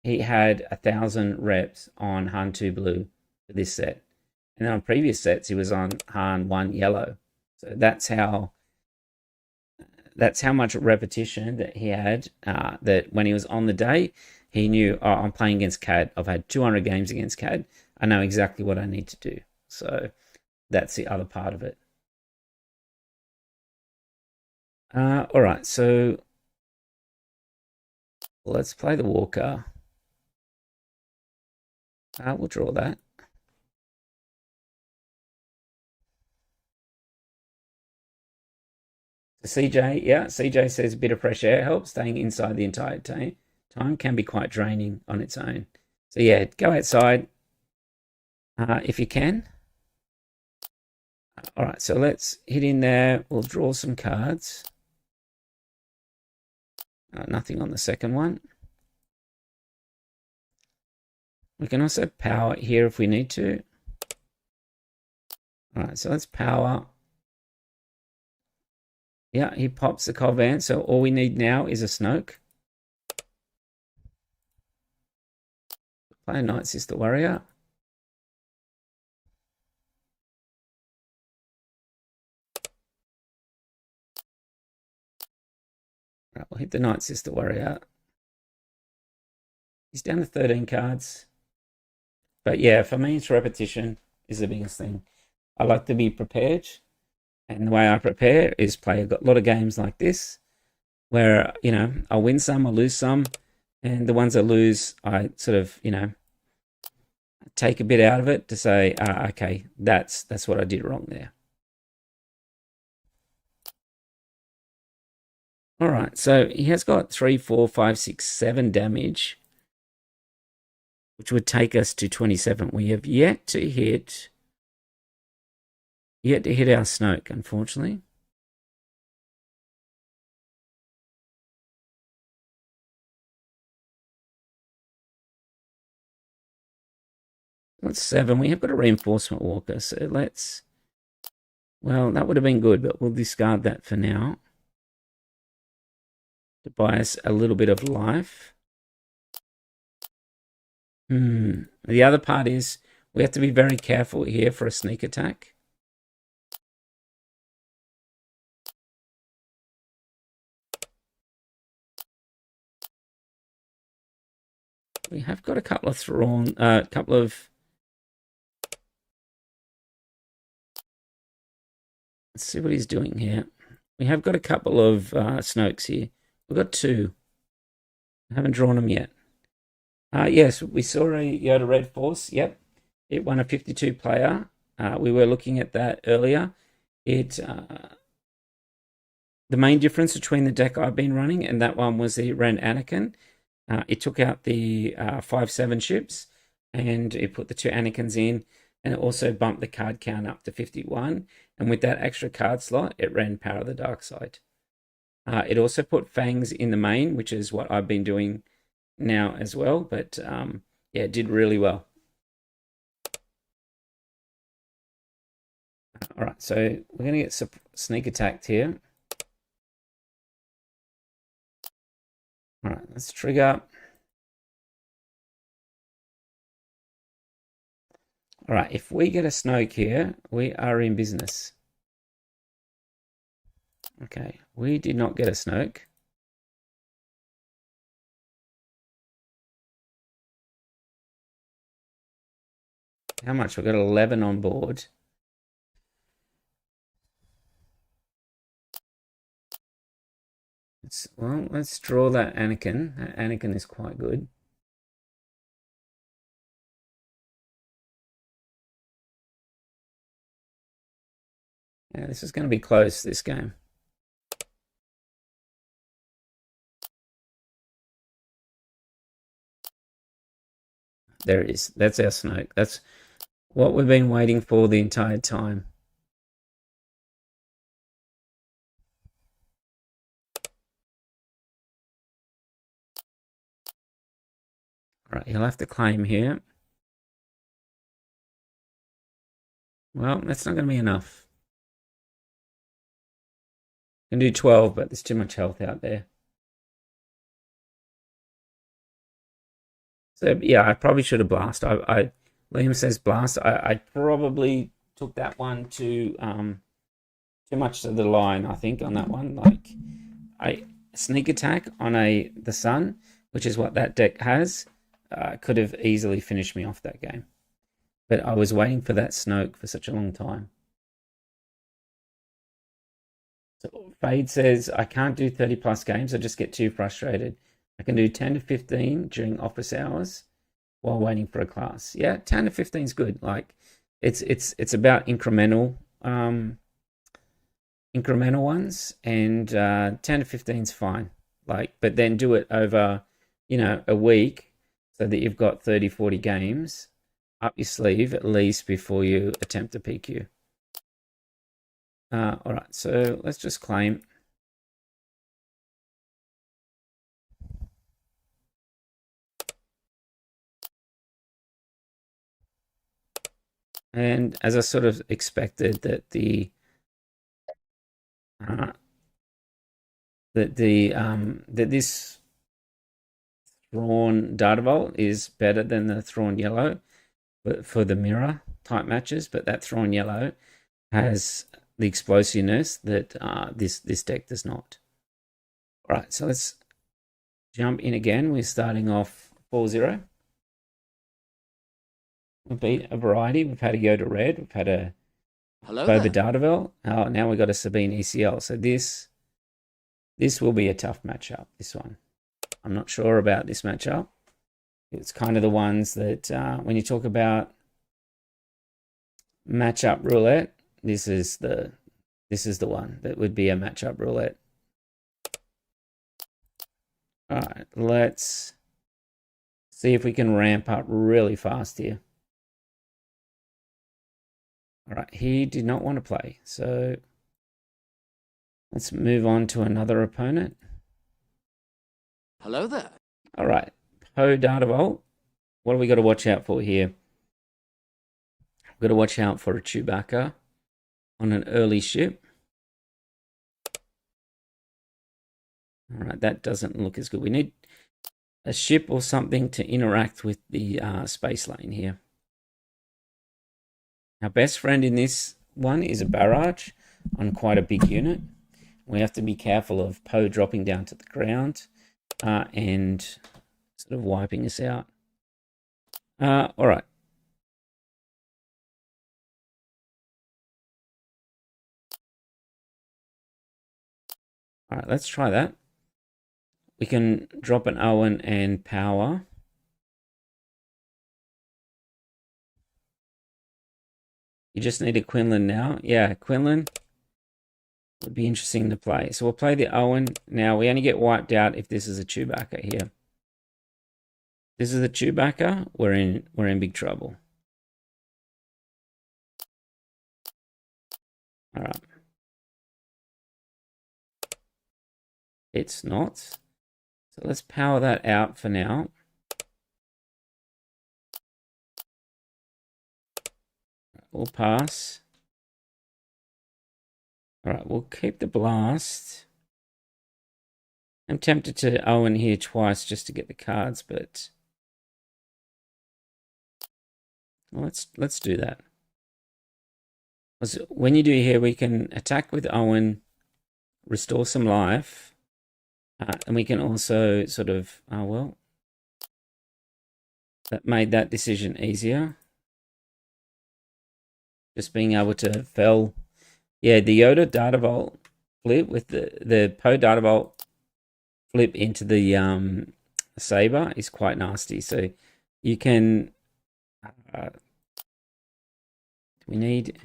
He had 1,000 reps on Han 2 blue for this set, and then on previous sets he was on Han 1 yellow. So that's how much repetition that he had. That when he was on the day, he knew, oh, I'm playing against CAD. I've had 200 games against CAD. I know exactly what I need to do. So that's the other part of it. All right, so let's play the Walker. We'll draw that. CJ, yeah, CJ says a bit of fresh air helps. Staying inside the entire time can be quite draining on its own. So yeah, go outside if you can. All right, so let's hit in there. We'll draw some cards. Nothing on the second one. We can also power here if we need to. All right, so let's power. Yeah, he pops the Colvan, so all we need now is a Snoke. Play a Night Sister Warrior. Right, we'll hit the Night Sister Warrior. He's down to 13 cards. But yeah, for me, it's repetition is the biggest thing. I like to be prepared. And the way I prepare is play a lot of games like this, where, you know, I'll win some, I'll lose some. And the ones I lose, I sort of, you know, take a bit out of it to say, okay, that's what I did wrong there. All right, so he has got 3, 4, 5, 6, 7 damage, which would take us to 27. We have yet to hit our Snoke, unfortunately. That's 7. We have got a reinforcement walker, so let's... Well, that would have been good, but we'll discard that for now to buy us a little bit of life. The other part is we have to be very careful here for a sneak attack. We have got a couple of Thrawn, let's see what he's doing here. We have got a couple of Snokes here. We've got 2. I haven't drawn them yet. Yes, we saw a Yoda Red Force. Yep, it won a 52 player. We were looking at that earlier. The main difference between the deck I've been running and that one was it ran Anakin. It took out the 5/7 ships and it put the 2 Anakins in, and it also bumped the card count up to 51. And with that extra card slot, it ran Power of the Dark Side. It also put Fangs in the main, which is what I've been doing now as well. But yeah, it did really well. All right, so we're going to get sneak attacked here. All right, let's trigger. All right, if we get a Snoke here, we are in business. Okay, we did not get a Snoke. How much? We've got 11 on board. Let's draw that Anakin. That Anakin is quite good. Yeah, this is going to be close, this game. There it is. That's our Snoke. That's what we've been waiting for the entire time. All right, he'll have to claim here. Well, that's not going to be enough. Can do 12, but there's too much health out there. So yeah, I probably should have blast. Liam says blast. I probably took that one too much to the line. I think on that one, like a sneak attack on the sun, which is what that deck has, could have easily finished me off that game. But I was waiting for that Snoke for such a long time. So Fade says I can't do 30 plus games. I just get too frustrated. I can do 10 to 15 during office hours while waiting for a class. Yeah, 10 to 15 is good. Like it's about incremental ones, and 10 to 15 is fine. Like, but then do it over, a week so that you've got 30, 40 games up your sleeve at least before you attempt a PQ. All right, so let's just claim. And as I sort of expected that this Thrawn Dartavolt is better than the Thrawn Yellow, but for the mirror type matches. But that Thrawn Yellow has the explosiveness that this deck does not. All right, so let's jump in again. We're starting off 4-0. We've beat a variety. We've had a Yoda Red. We've had a Boba Dartavolt. Now we've got a Sabine ECL. So this will be a tough matchup, this one. I'm not sure about this matchup. It's kind of the ones that when you talk about matchup roulette, this is the one that would be a matchup roulette. All right, let's see if we can ramp up really fast here. All right, he did not want to play, so let's move on to another opponent. Hello there. All right, Poe Dartavolt. What do we got to watch out for here? We've got to watch out for a Chewbacca on an early ship. All right, that doesn't look as good. We need a ship or something to interact with the space lane here. Our best friend in this one is a barrage on quite a big unit. We have to be careful of Poe dropping down to the ground and sort of wiping us out. All right. All right, let's try that. We can drop an Owen and power. You just need a Quinlan now. Yeah, Quinlan would be interesting to play. So we'll play the Owen. Now, we only get wiped out if this is a Chewbacca here. This is a Chewbacca. We're in big trouble. All right. It's not. So let's power that out for now. We'll pass. All right, we'll keep the blast. I'm tempted to Owen here twice just to get the cards, but let's do that. When you do here, we can attack with Owen restore some life. And we can also sort of, oh well, that made that decision easier. Just being able to fell. Yeah, the Yoda data vault flip with the Poe data vault flip into the saber is quite nasty. So you can we need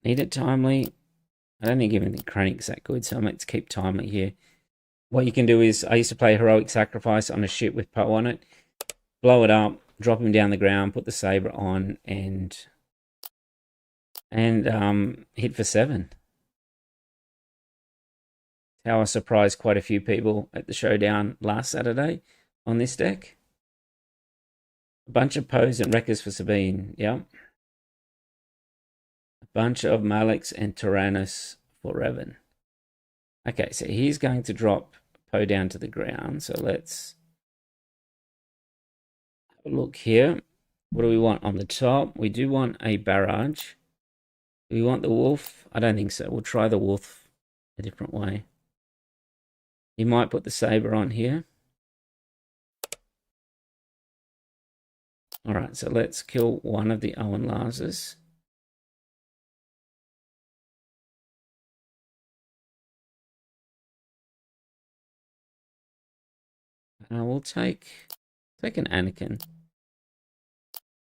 it timely. I don't think even Chronic's that good, so let's keep timely here. What you can do is, I used to play Heroic Sacrifice on a ship with Poe on it, blow it up, drop him down the ground, put the saber on, and hit for 7. How I surprised quite a few people at the showdown last Saturday on this deck. A bunch of Poes and Wreckers for Sabine, yeah. A bunch of Maleks and Tyrannus for Revan. Okay, so he's going to drop Poe down to the ground. So let's have a look here. What do we want on the top? We do want a barrage. Do we want the wolf? I don't think so. We'll try the wolf a different way. You might put the saber on here. All right, so let's kill one of the Owen Larses. We'll take an Anakin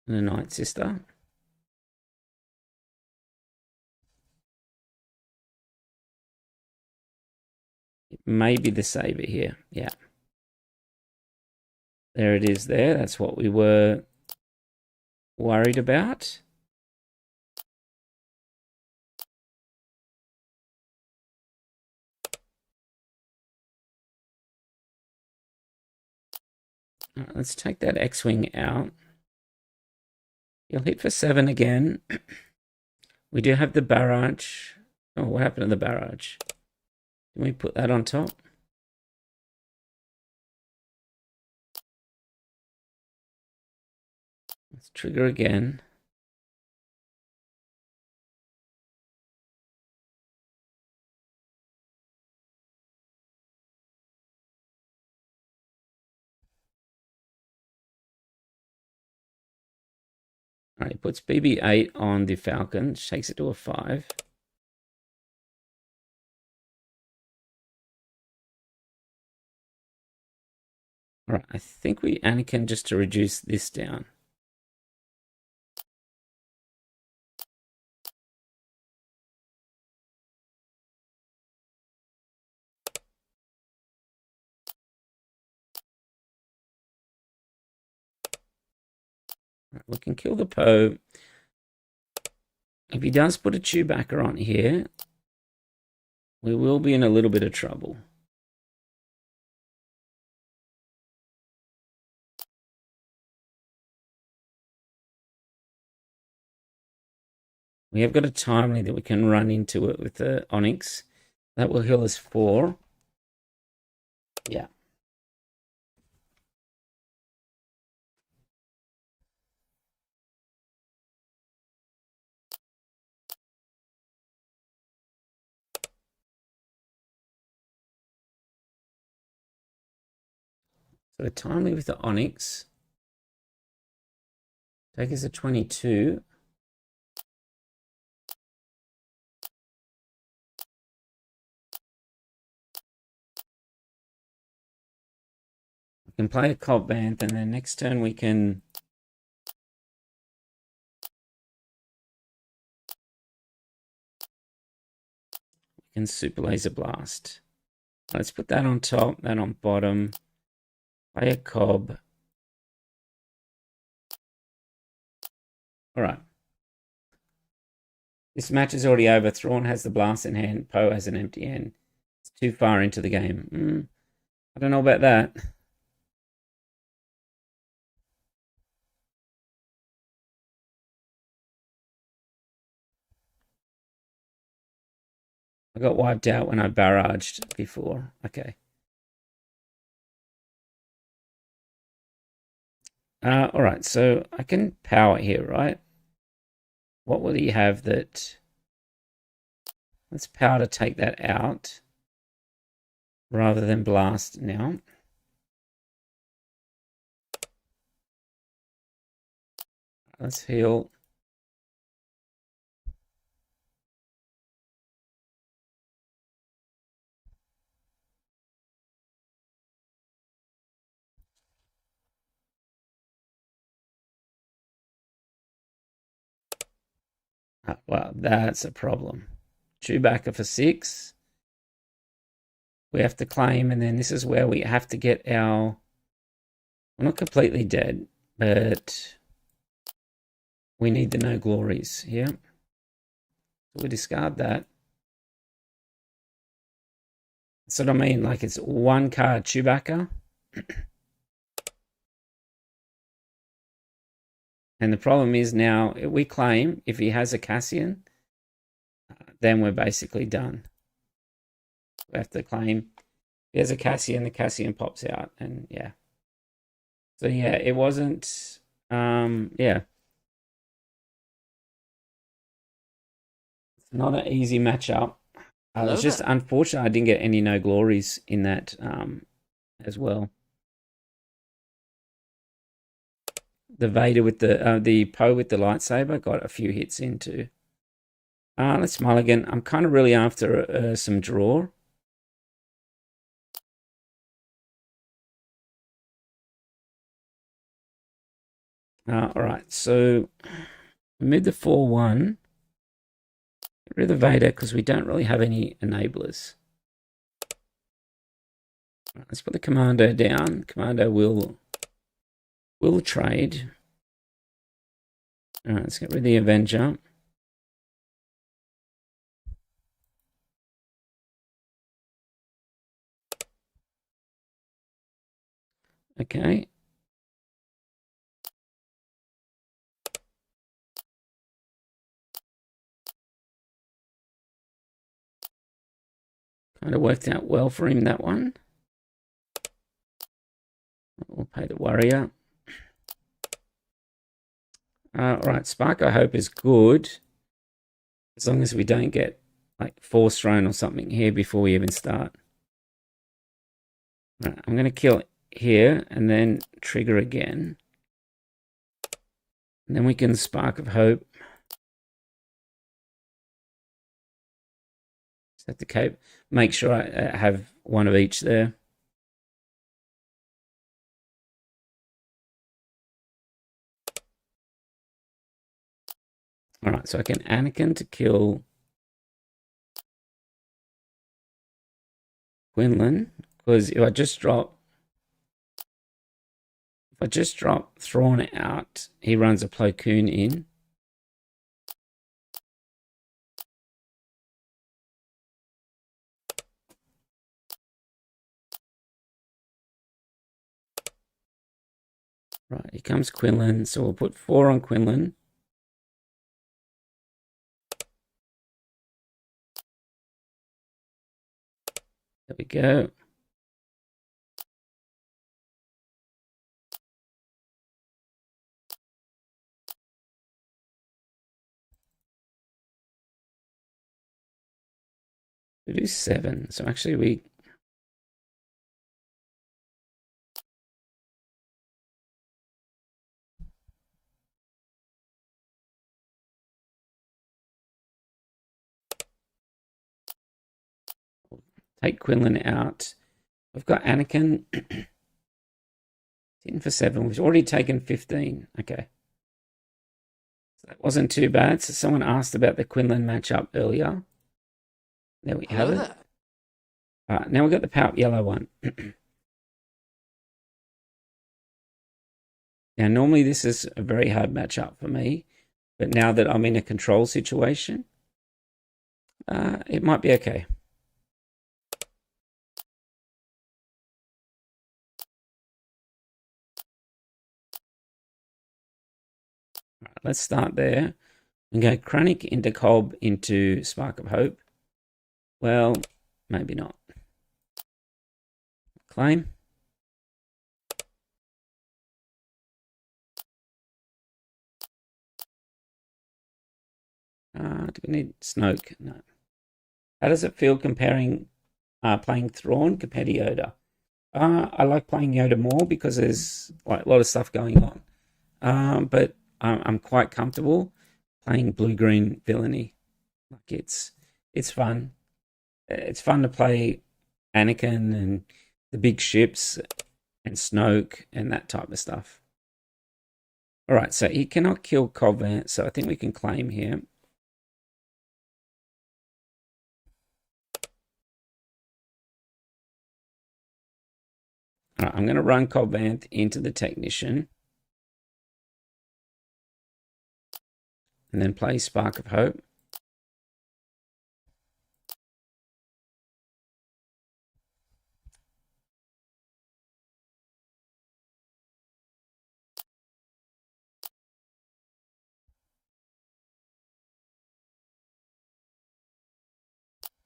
and a Night Sister. It may be the saber here. Yeah. There it is there. That's what we were worried about. All right, let's take that X-Wing out. You'll hit for 7 again. We do have the barrage. Oh, what happened to the barrage? Can we put that on top? Let's trigger again. All right, he puts BB-8 on the Falcon, which takes it to a 5. All right, I think we Anakin just to reduce this down. Right, we can kill the Poe. If he does put a Chewbacca on here, we will be in a little bit of trouble. We have got a timely that we can run into it with the Onyx. That will heal us 4. Yeah. So a timely with the Onyx. Take us to 22. We can play a Cobb Banth, and then next turn we can Super Laser Blast. Let's put that on top, that on bottom. Play a Cobb. All right. This match is already over. Thrawn has the blast in hand. Poe has an empty end. It's too far into the game. I don't know about that. I got wiped out when I barraged before. Okay. All right, so I can power here, right? What will he have that... Let's power to take that out rather than blast now. Let's heal. Well, that's a problem. Chewbacca for 6. We have to claim, and then this is where we have to get our... We're not completely dead, but we need the no glories here. So we discard that. That's what I mean, like it's 1 card Chewbacca. And the problem is now, we claim, if he has a Cassian, then we're basically done. We have to claim. If he has a Cassian, the Cassian pops out, and yeah. So yeah, it wasn't, yeah. It's not an easy matchup. It's just unfortunate I didn't get any no glories in that as well. The Vader with the Poe with the lightsaber got a few hits into. Let's smile again. I'm kind of really after some draw. All right, so we made the 4-1. Get rid of the Vader because we don't really have any enablers. Right, let's put the Commando down. Commando will trade. All right, let's get rid of the Avenger. Okay. Kind of worked out well for him, that one. We'll pay the warrior. All right, Spark, I hope, is good. As long as we don't get like Force Thrown or something here before we even start. Right, I'm going to kill here and then trigger again. And then we can Spark of Hope. Just have to make sure I have one of each there. All right, so I can Anakin to kill Quinlan, because if I just drop Thrawn out, he runs a Plo Koon in. Right, here comes Quinlan, so we'll put 4 on Quinlan. There we go. We do 7, so actually we... Take Quinlan out. We've got Anakin 10 for 7. We've already taken 15. Okay. So that wasn't too bad. So someone asked about the Quinlan matchup earlier. There we have it. All right, now we've got the power yellow one. Now, normally this is a very hard matchup for me, but now that I'm in a control situation, it might be okay. All right, let's start there and go Krennic into Cobb into Spark of Hope. Well, maybe not. Claim. Do we need Snoke? No. How does it feel comparing playing Thrawn compared to Yoda? I like playing Yoda more because there's like a lot of stuff going on. But I'm quite comfortable playing blue-green villainy. Like it's fun. It's fun to play Anakin and the big ships and Snoke and that type of stuff. All right, so he cannot kill Cobb Vanth, so I think we can claim here. All right, I'm going to run Cobb Vanth into the Technician. And then play Spark of Hope.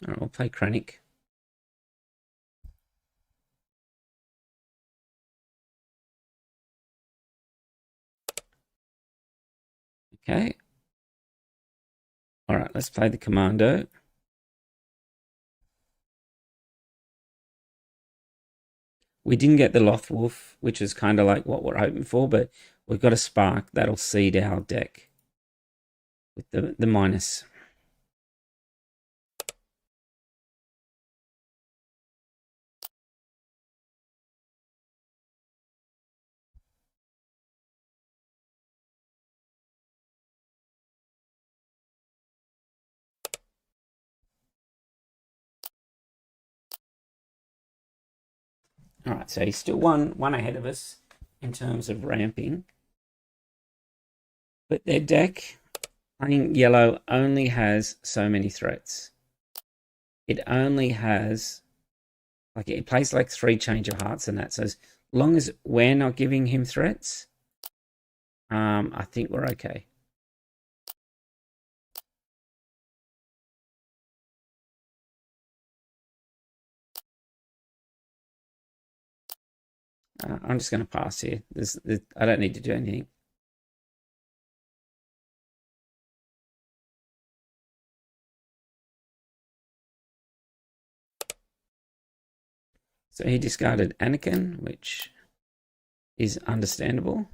All right, we'll play Krennic. Okay. All right, let's play the Commando. We didn't get the Lothwolf, which is kind of like what we're hoping for, but we've got a Spark that'll seed our deck with the minus. All right, so he's still one ahead of us in terms of ramping. But their deck, playing yellow, only has so many threats. It only has, like, it plays like 3 Change of Hearts and that. So as long as we're not giving him threats, I think we're okay. I'm just going to pass here. I don't need to do anything. So he discarded Anakin, which is understandable.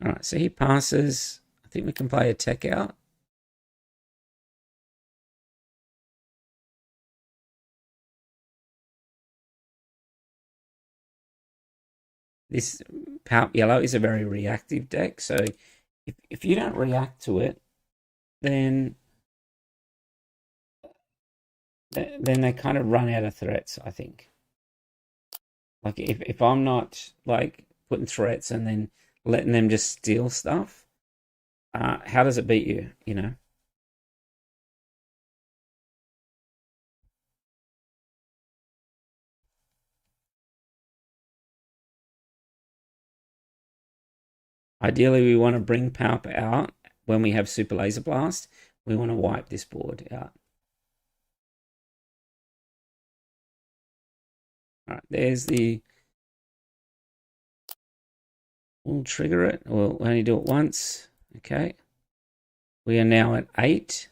All right, so he passes. I think we can play a tech out. This Palp Yellow is a very reactive deck, so if you don't react to it, then they kind of run out of threats, I think. Like if I'm not like putting threats and then letting them just steal stuff, how does it beat you? You know. Ideally, we want to bring Palp out when we have Super Laser Blast. We want to wipe this board out. All right, there's the. We'll trigger it. We'll only do it once. Okay. We are now at 8.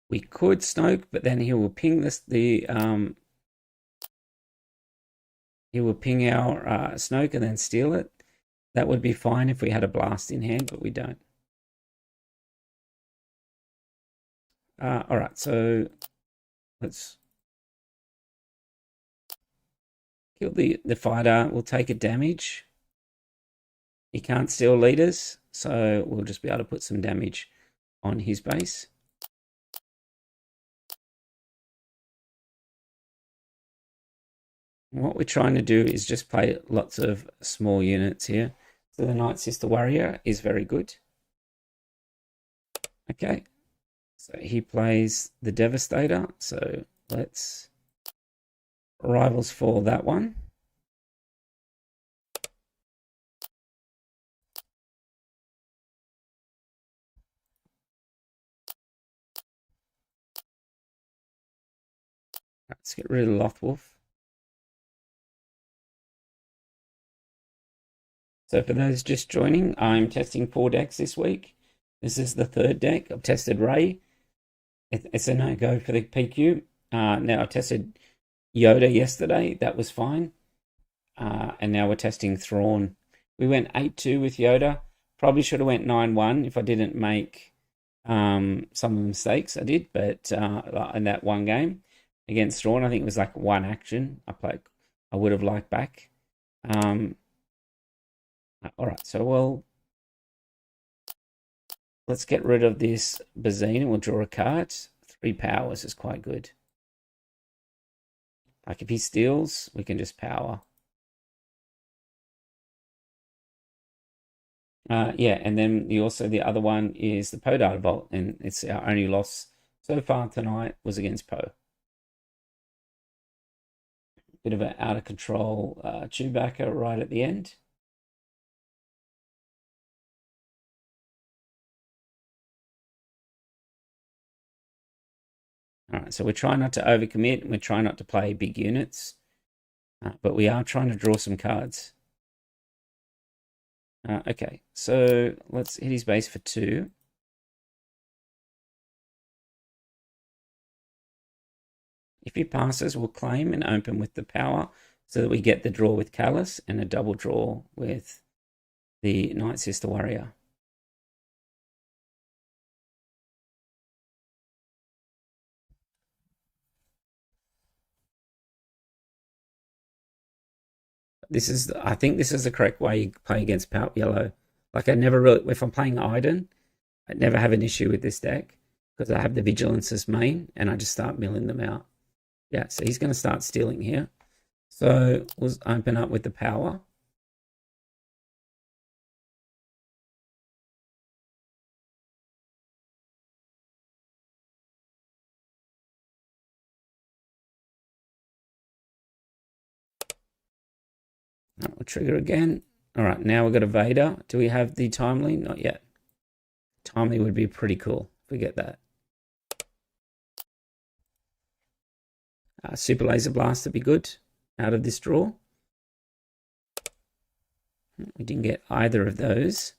We could Snoke, but then he will ping he will ping our Snoke and then steal it. That would be fine if we had a blast in hand, but we don't. All right, so let's kill the fighter. We'll take a damage. He can't steal leaders, so we'll just be able to put some damage on his base. What we're trying to do is just play lots of small units here. So the Night Sister Warrior is very good. Okay, so he plays the Devastator. So let's Rivals for that one. Let's get rid of Lothwolf. So for those just joining, I'm testing 4 decks this week. This is the 3rd deck. I've tested Ray. It's a no-go for the PQ. Now I tested Yoda yesterday. That was fine. And now we're testing Thrawn. We went 8-2 with Yoda. Probably should have went 9-1 if I didn't make some of the mistakes I did. But in that one game against Thrawn, I think it was like 1 action I would have liked back. All right, so let's get rid of this Bazine and we'll draw a card. 3 powers is quite good. Like if he steals, we can just power. Yeah, and then the other one is the Poe Data Vault, and it's our only loss so far tonight was against Poe. Bit of an out of control Chewbacca right at the end. All right, so we're trying not to overcommit, and we're trying not to play big units, but we are trying to draw some cards. Okay, so let's hit his base for 2. If he passes, we'll claim and open with the power so that we get the draw with Callus and a double draw with the Night Sister Warrior. I think this is the correct way you play against Yellow. Like if I'm playing Iden, I'd never have an issue with this deck because I have the Vigilance as main and I just start milling them out. Yeah, so he's going to start stealing here. So we'll open up with the power. We'll trigger again. All right, now we've got a Vader. Do we have the Timely? Not yet. Timely would be pretty cool if we get that. Super Laser Blast would be good out of this draw. We didn't get either of those.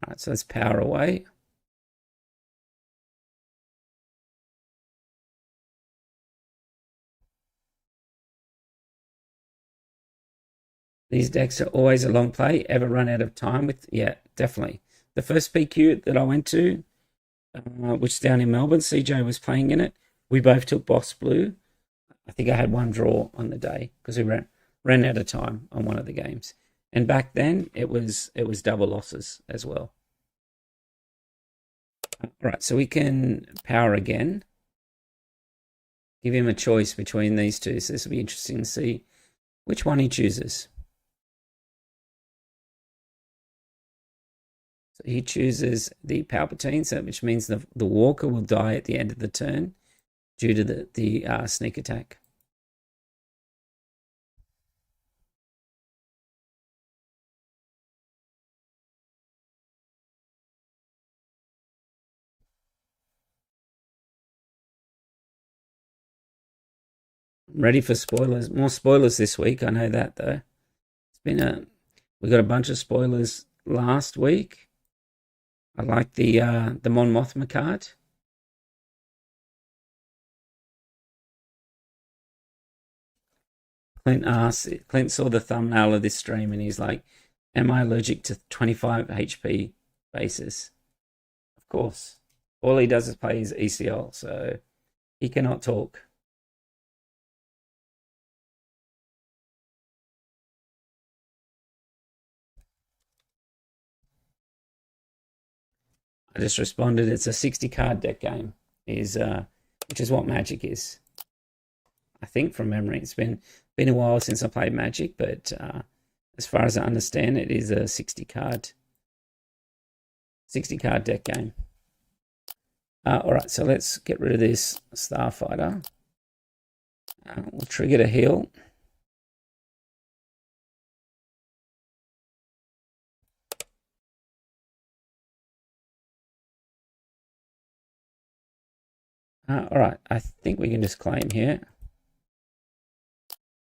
All right, so let's power away. These decks are always a long play. Ever run out of time with? Yeah, definitely. The first PQ that I went to, which is down in Melbourne, CJ was playing in it. We both took Boss Blue. I think I had 1 draw on the day because we ran out of time on one of the games. And back then, it was double losses as well. All right, so we can power again. Give him a choice between these two. So this will be interesting to see which one he chooses. So he chooses the Palpatine, which means the Walker will die at the end of the turn due to the sneak attack. I'm ready for spoilers. More spoilers this week. I know that though. We got a bunch of spoilers last week. I like the Mon Mothma card. Clint saw the thumbnail of this stream and he's like, am I allergic to 25 HP bases? Of course. All he does is play his ECL, so he cannot talk. I just responded, it's a 60 card deck game, which is what Magic is. I think from memory. It's been a while since I played Magic, but as far as I understand, it is a 60 card deck game. All right, so let's get rid of this Starfighter. We'll trigger to heal. All right, I think we can just claim here.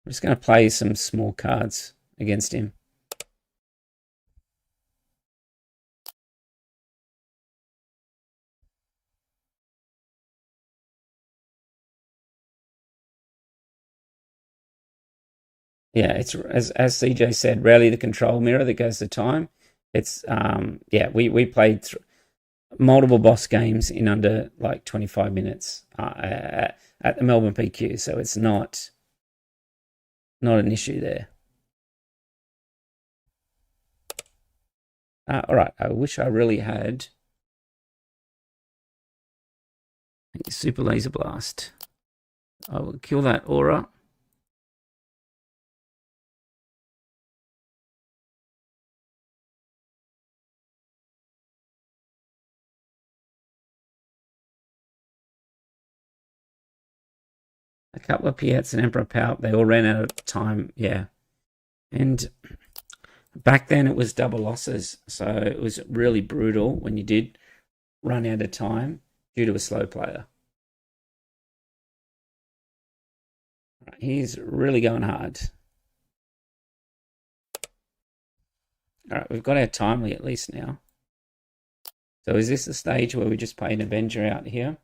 I'm just going to play some small cards against him. Yeah, it's as CJ said, rarely the control mirror that goes to time. It's yeah, we played multiple boss games in under like 25 minutes at the Melbourne PQ, so it's not an issue there. All right, I wish I really had a super laser blast. I will kill that aura. A couple of Piets and Emperor Pout, they all ran out of time. Yeah, and back then it was double losses, so it was really brutal when you did run out of time due to a slow player. He's really going hard. All right, we've got our timely at least now. So is this the stage where we just play an Avenger out here?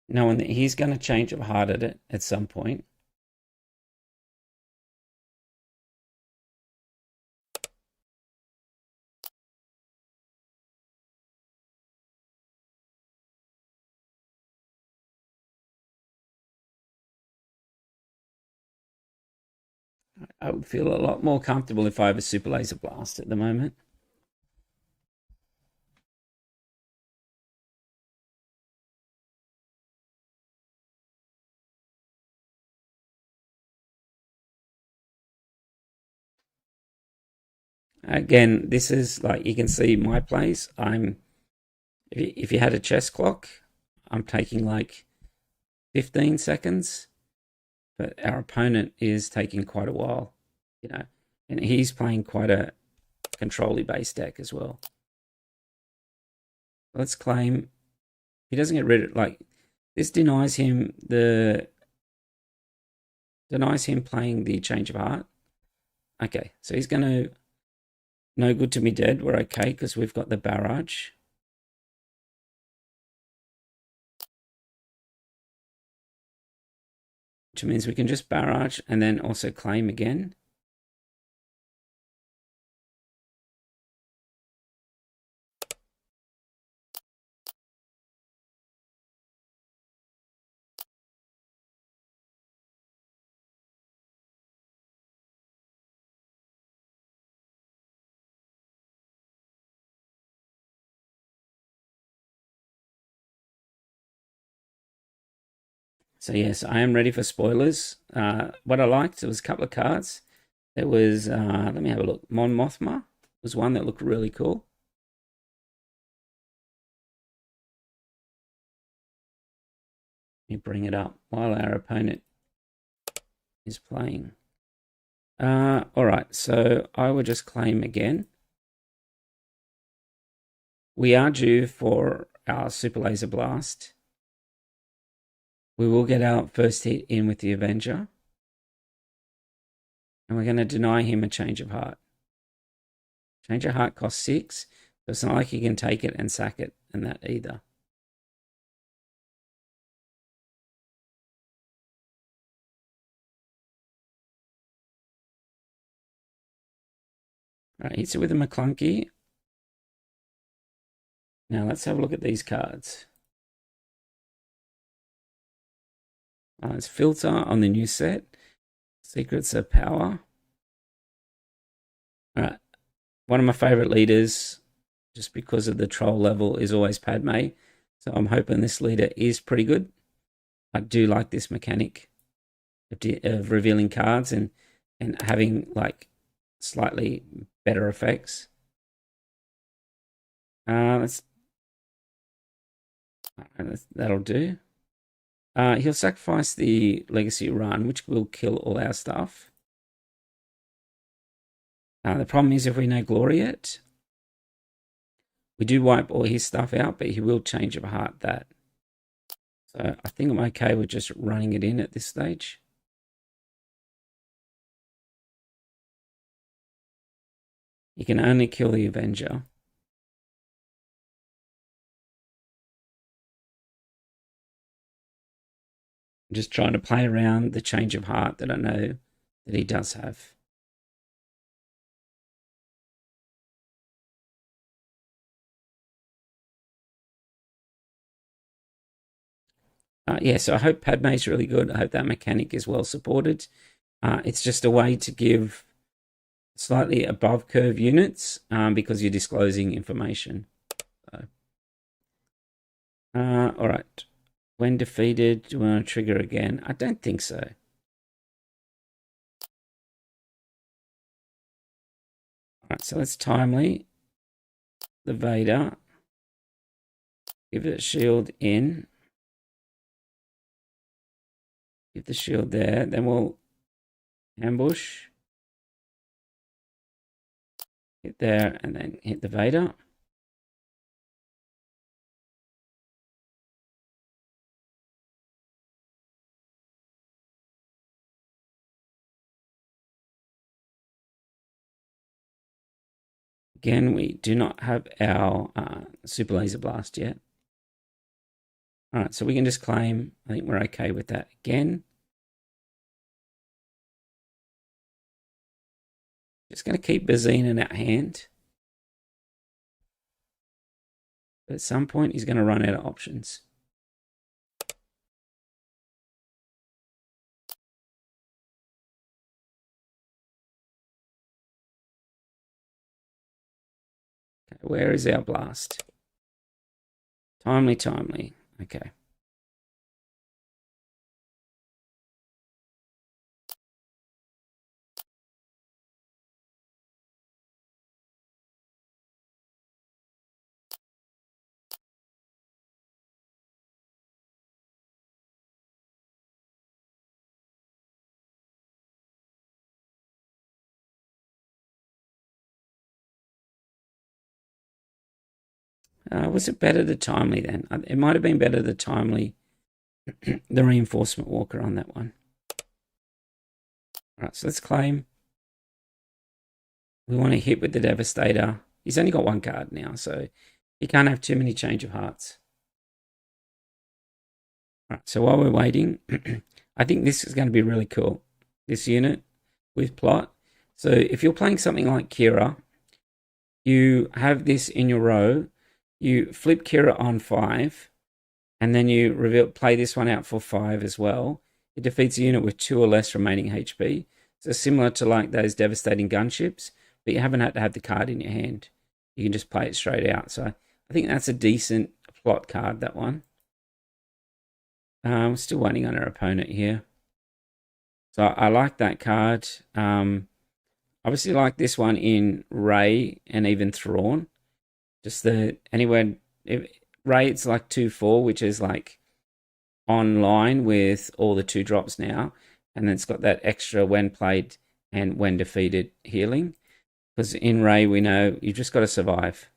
Knowing that he's going to change of heart at it at some point. I would feel a lot more comfortable if I have a Super Laser Blast at the moment. Again, this is like, you can see my plays. If you had a chess clock, I'm taking like 15 seconds, but our opponent is taking quite a while, you know, and he's playing quite a control-y based deck as well. Let's claim he doesn't get rid of, like, this denies him playing the change of heart. Okay, so he's going to no good to me dead. We're okay because we've got the barrage. Which means we can just barrage and then also claim again. So yes, I am ready for spoilers. What I liked, there was a couple of cards. There was, let me have a look. Mon Mothma was one that looked really cool. Let me bring it up while our opponent is playing. All right, so I will just claim again. We are due for our Super Laser Blast. We will get our first hit in with the Avenger. And we're going to deny him a change of heart. Change of heart costs 6. So it's not like he can take it and sack it and that either. All right, hits it with a McClunky. Now let's have a look at these cards. It's Filter on the new set. Secrets of Power. All right. One of my favorite leaders, just because of the troll level, is always Padme. So I'm hoping this leader is pretty good. I do like this mechanic of revealing cards and having like slightly better effects. That'll do. He'll sacrifice the Legacy Run, which will kill all our stuff. The problem is if we no glory it, we do wipe all his stuff out, but he will change of heart that. So I think I'm okay with just running it in at this stage. You can only kill the Avenger. I'm just trying to play around the change of heart that I know that he does have. Yeah, so I hope Padme's really good. I hope that mechanic is well supported. It's just a way to give slightly above curve units because you're disclosing information. So, all right. When defeated, do we want to trigger again? I don't think so. All right, so let's timely the Vader. Give it a shield in. Give the shield there. Then we'll ambush. Hit there and then hit the Vader. Again, we do not have our super laser blast yet. All right, so we can just claim. I think we're okay with that again. Just going to keep Bazine in our hand. But at some point, he's going to run out of options. Okay, where is our blast? Timely, timely. Okay. Was it better the timely then? It might have been better the timely, the reinforcement walker on that one. All right, so let's claim. We want to hit with the Devastator. He's only got one card now, so he can't have too many change of hearts. All right, so while we're waiting, I think this is going to be really cool, this unit with plot. So if you're playing something like Kira, you have this in your row, you flip Kira on 5, and then you play this one out for 5 as well. It defeats a unit with 2 or less remaining HP. So similar to like those devastating gunships, but you haven't had to have the card in your hand. You can just play it straight out. So I think that's a decent plot card, that one. I'm still waiting on our opponent here. So I like that card. Obviously like this one in Rey and even Thrawn. Just Ray, it's like 2/4, which is like online with all the 2 drops now. And then it's got that extra when played and when defeated healing. Because in Rey, we know you've just got to survive.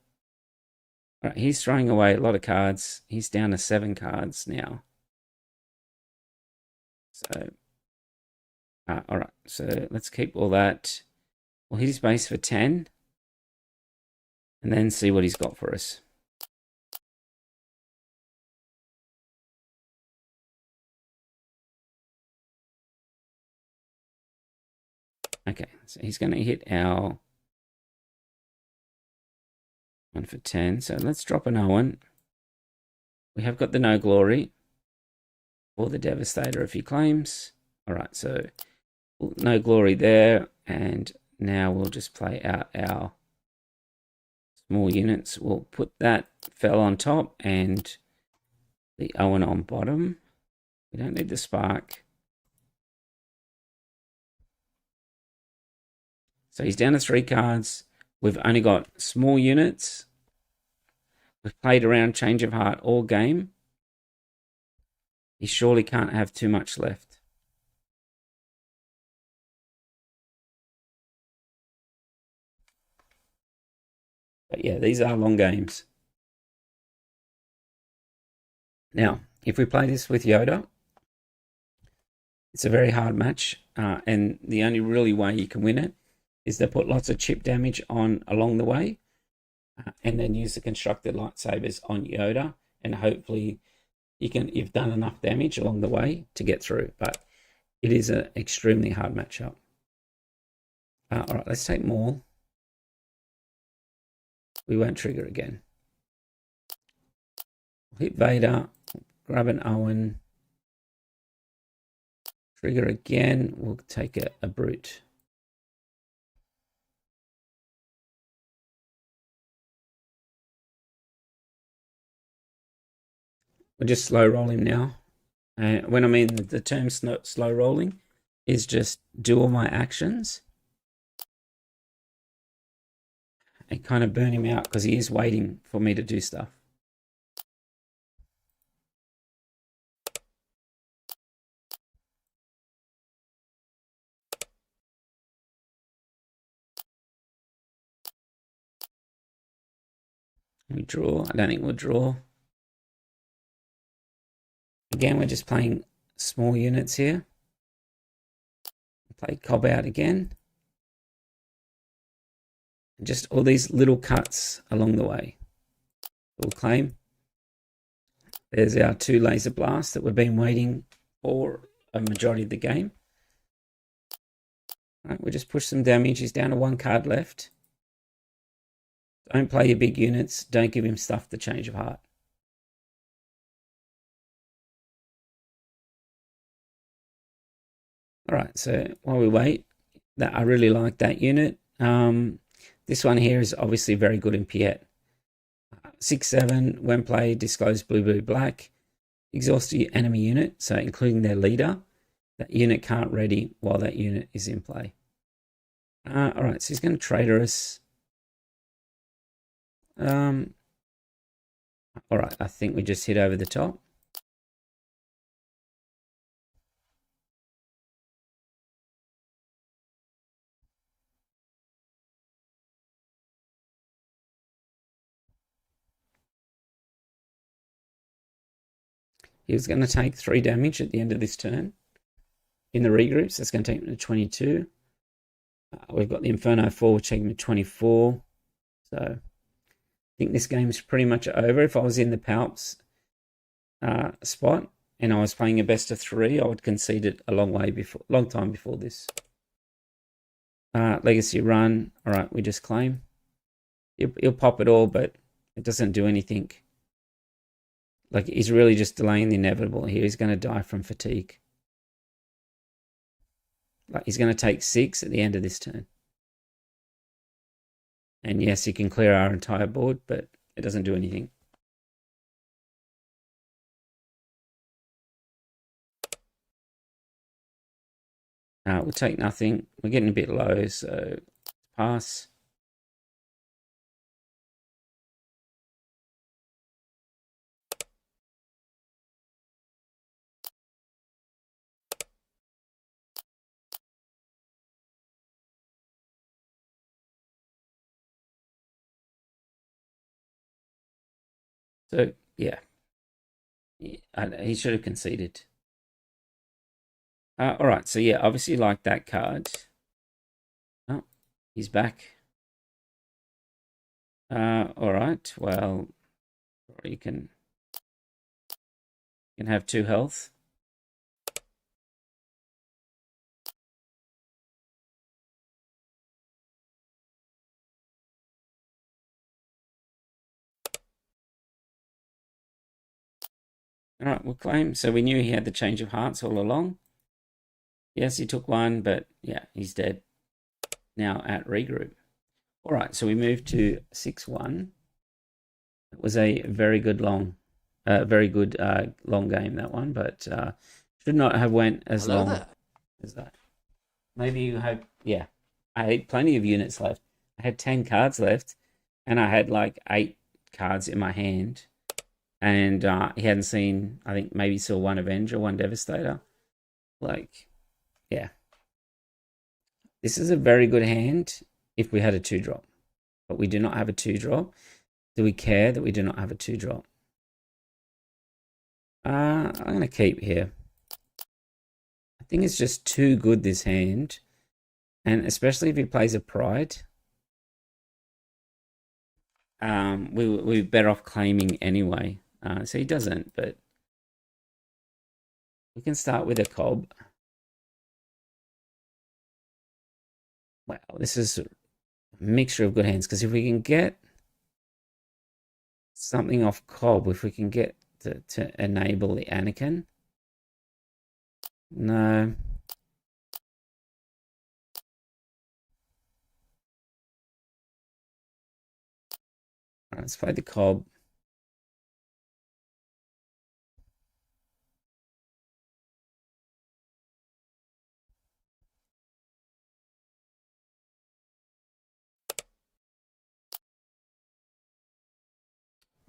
All right, he's throwing away a lot of cards. He's down to 7 cards now. So, all right, so let's keep all that. We'll hit his base for 10. And then see what he's got for us. Okay, so he's going to hit our 1 for 10. So let's drop an Owen. We have got the no glory or the Devastator if he claims. All right, so no glory there. And now we'll just play out our small units. We'll put that fell on top and the Owen on bottom. We don't need the spark. So he's down to 3 cards. We've only got small units. We've played around change of heart all game. He surely can't have too much left. But yeah, these are long games. Now, if we play this with Yoda, it's a very hard match, and the only really way you can win it is to put lots of chip damage on along the way, and then use the constructed lightsabers on Yoda, and hopefully you've done enough damage along the way to get through. But it is an extremely hard matchup. All right, let's take Maul. We won't trigger again. Hit Vader, grab an Owen. Trigger again, we'll take a Brute. We'll just slow roll him now. When I mean the term slow rolling is just do all my actions and kind of burn him out because he is waiting for me to do stuff. We draw. I don't think we'll draw. Again, we're just playing small units here. Play Cobb out again. And just all these little cuts along the way. We'll claim. There's our 2 laser blasts that we've been waiting for a majority of the game. All right, we'll just push some damage. He's down to 1 card left. Don't play your big units. Don't give him stuff to change of heart. All right, so while we wait, I really like that unit. This one here is obviously very good in Piet. 6/7, when played, disclose blue, blue, black. Exhaust your enemy unit, so including their leader. That unit can't ready while that unit is in play. All right, so he's going to traitor us. All right, I think we just hit over the top. He was going to take 3 damage at the end of this turn. In the regroups, that's going to take him to 22. We've got the Inferno 4, which takes him to 24. So I think this game's pretty much over. If I was in the Palps spot and I was playing a best of 3, I would concede it a long time before this. Legacy run. All right, we just claim. He'll pop it all, but it doesn't do anything. Like, he's really just delaying the inevitable here. He's going to die from fatigue. Like, he's going to take 6 at the end of this turn. And yes, he can clear our entire board, but it doesn't do anything. We'll take nothing. We're getting a bit low, so pass. So, yeah. He should have conceded. All right, so yeah, obviously like that card. Oh, he's back. All right, well, you can have 2 health. All right, we'll claim. So we knew he had the change of hearts all along. Yes, he took 1, but yeah, he's dead. Now at regroup. All right, so we moved to 6-1. It was a very good long game, that one, but should not have went as long as that. Maybe you had, yeah, I had plenty of units left. I had 10 cards left, and I had like 8 cards in my hand. And he hadn't seen, I think maybe saw 1 Avenger, 1 Devastator. Like, yeah. This is a very good hand if we had a 2-drop. but we do not have a 2-drop. Do we care that we do not have a 2-drop? I'm going to keep here. I think it's just too good, this hand. And especially if he plays a pride, we're better off claiming anyway. So he doesn't, but we can start with a cob. Wow, this is a mixture of good hands, because if we can get something off cob, if we can get to enable the Anakin. No. All right, let's play the cob.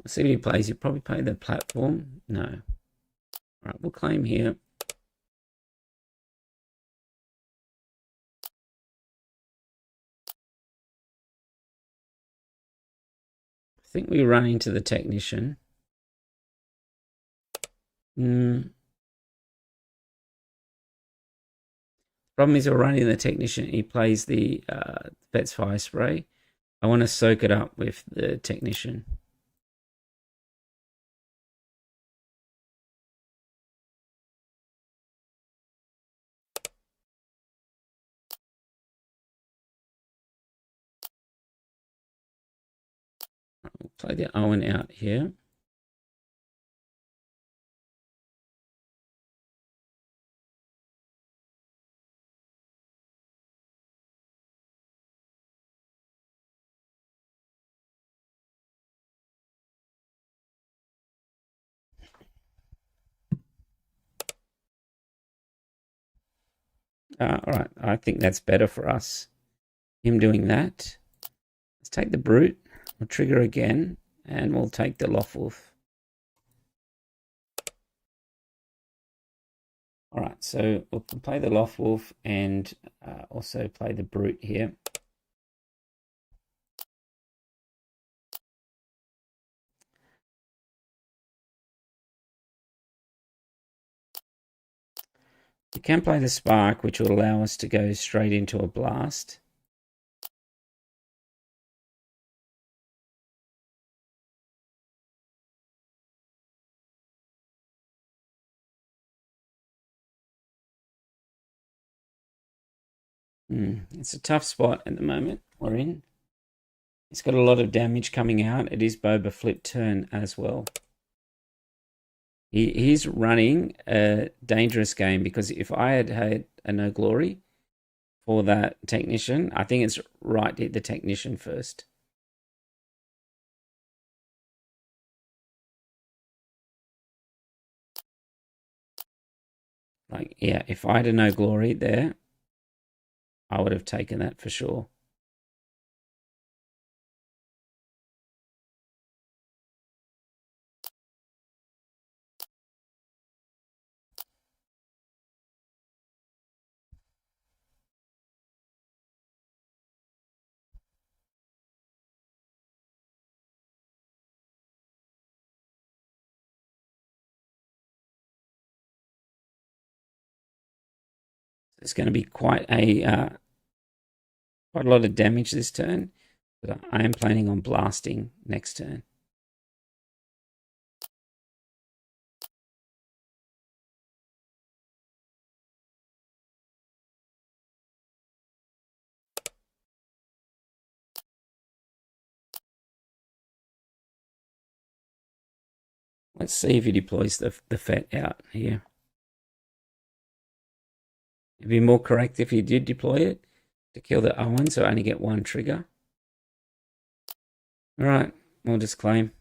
Let's see what he plays. He'll probably play the platform. No. All right, we'll claim here. I think we run into the technician. Problem is we're running the technician. He plays the Vet's Fire Spray. I want to soak it up with the technician. We'll play the Owen out here. All right, I think that's better for us. Him doing that. Let's take the Brute. We'll trigger again, and we'll take the Loftwolf. All right, so we'll play the Loftwolf and also play the Brute here. We can play the Spark, which will allow us to go straight into a blast. It's a tough spot at the moment we're in. He's got a lot of damage coming out. It is Boba Flip turn as well. He's running a dangerous game, because if I had had a no glory for that technician, I think it's right to hit the technician first. Like, yeah, if I had a no glory there, I would have taken that for sure. It's going to be quite a lot of damage this turn, but I am planning on blasting next turn. Let's see if he deploys the Fett out here. It'd be more correct if he did deploy it to kill the Owen, so I only get one trigger. All right, we'll just claim.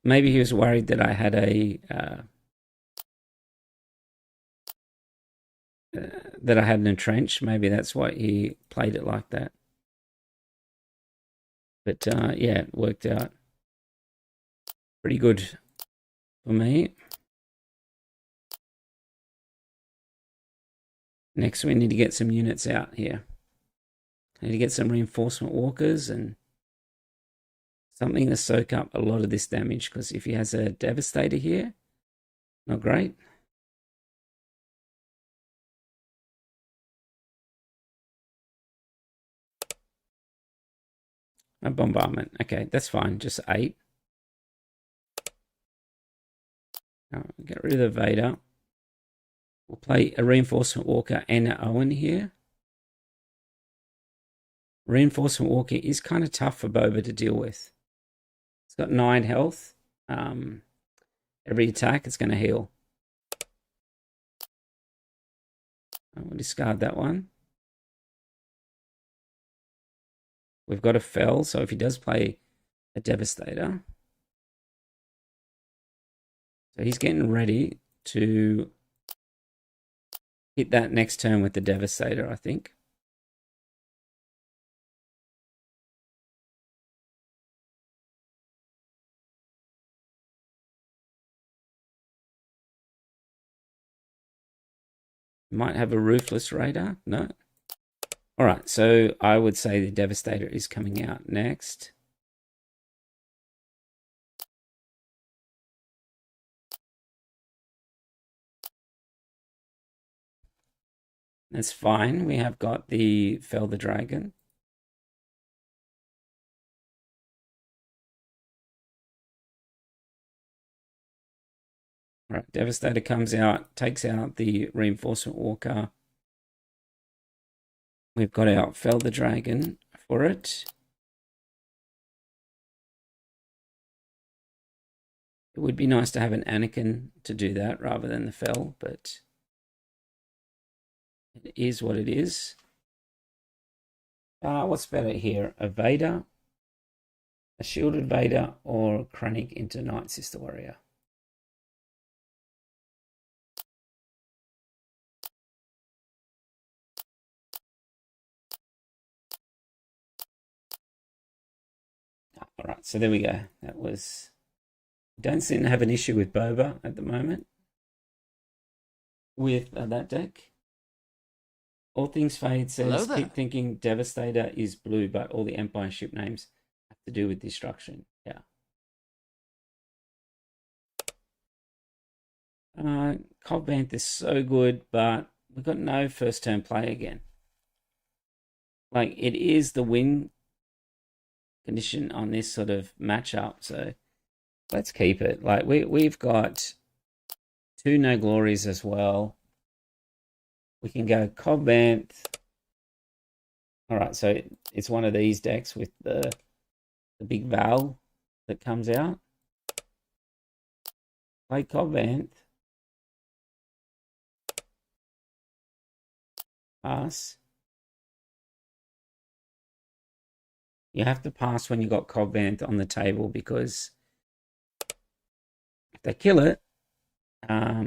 Maybe he was worried that I had an entrench. Maybe that's why he played it like that. But yeah, it worked out pretty good for me. Next, we need to get some units out here. I need to get some reinforcement walkers and something to soak up a lot of this damage, because if he has a devastator here, not great. A bombardment. Okay, that's fine. Just 8. Get rid of the Vader. We'll play a reinforcement walker and an Owen here. Reinforcement walker is kind of tough for Boba to deal with. It's got 9 health. Every attack, it's going to heal. We'll discard that one. We've got a Fell, so if he does play a Devastator, so he's getting ready to hit that next turn with the Devastator, I think. Might have a Ruthless Raider. No. All right, so I would say the Devastator is coming out next. That's fine. We have got the Fell the Dragon. All right, Devastator comes out, takes out the Reinforcement Walker. We've got our Fell the Dragon for it. It would be nice to have an Anakin to do that rather than the Fell, but it is what it is. What's better here? A Vader, a Shielded Vader, or Krennic into Night Sister Warrior? All right, so there we go. That was... Don't seem to have an issue with Boba at the moment with that deck. All Things Fade says, keep thinking Devastator is blue, but all the Empire ship names have to do with destruction. Yeah. Cobb Vanth is so good, but we've got no first turn play again. Like, it is the win condition on this sort of matchup, so let's keep it. Like, we've got 2 No Glories as well. We can go Cobb Vanth. All right, so it's one of these decks with the big Val that comes out. Play Cobb Vanth. Pass. You have to pass when you got Cobb Vanth on the table, because if they kill it, all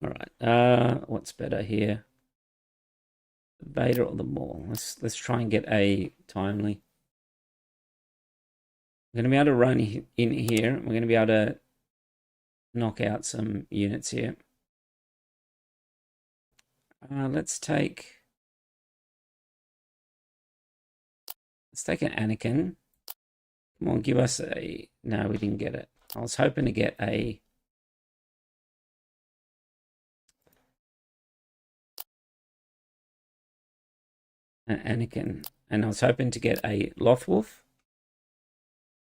right. What's better here? The Vader or the Maul? Let's try and get a timely. We're going to be able to run in here. We're going to be able to knock out some units here. Let's take an Anakin. Come on, give us a... No, we didn't get it. I was hoping to get an Anakin, and I was hoping to get a Lothwolf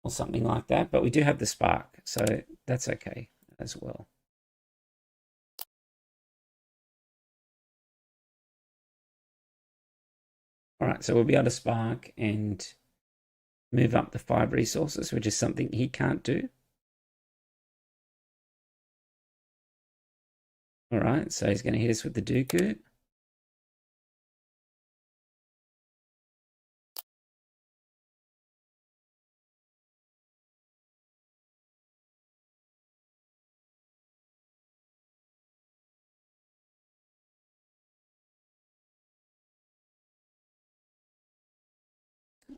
or something like that, but we do have the Spark, so that's okay as well. All right, so we'll be able to Spark and move up the 5 resources, which is something he can't do. All right, so he's going to hit us with the Dooku.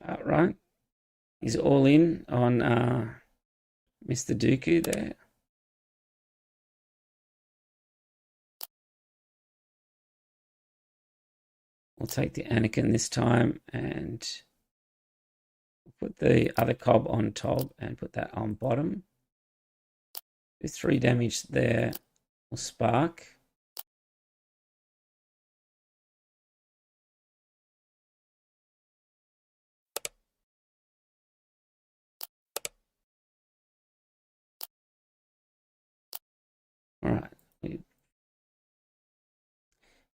All right. He's all in on Mr. Dooku there. We'll take the Anakin this time and put the other cob on top and put that on bottom. Do 3 damage there. We'll spark. All right, we're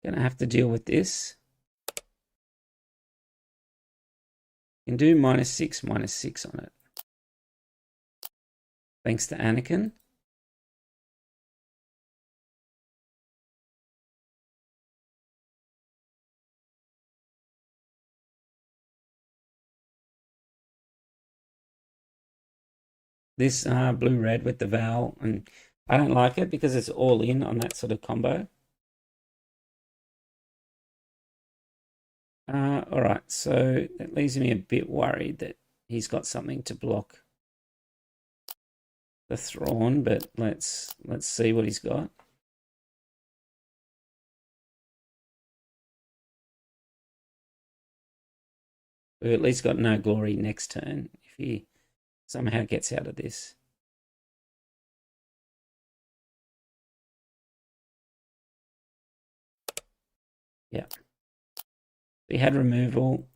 gonna have to deal with this. You can do -6, -6 on it. Thanks to Anakin. This blue-red with the Val, and I don't like it because it's all in on that sort of combo. All right, so that leaves me a bit worried that he's got something to block the Thrawn, but let's see what he's got. We've at least got no glory next turn if he somehow gets out of this. Yeah. We had removal,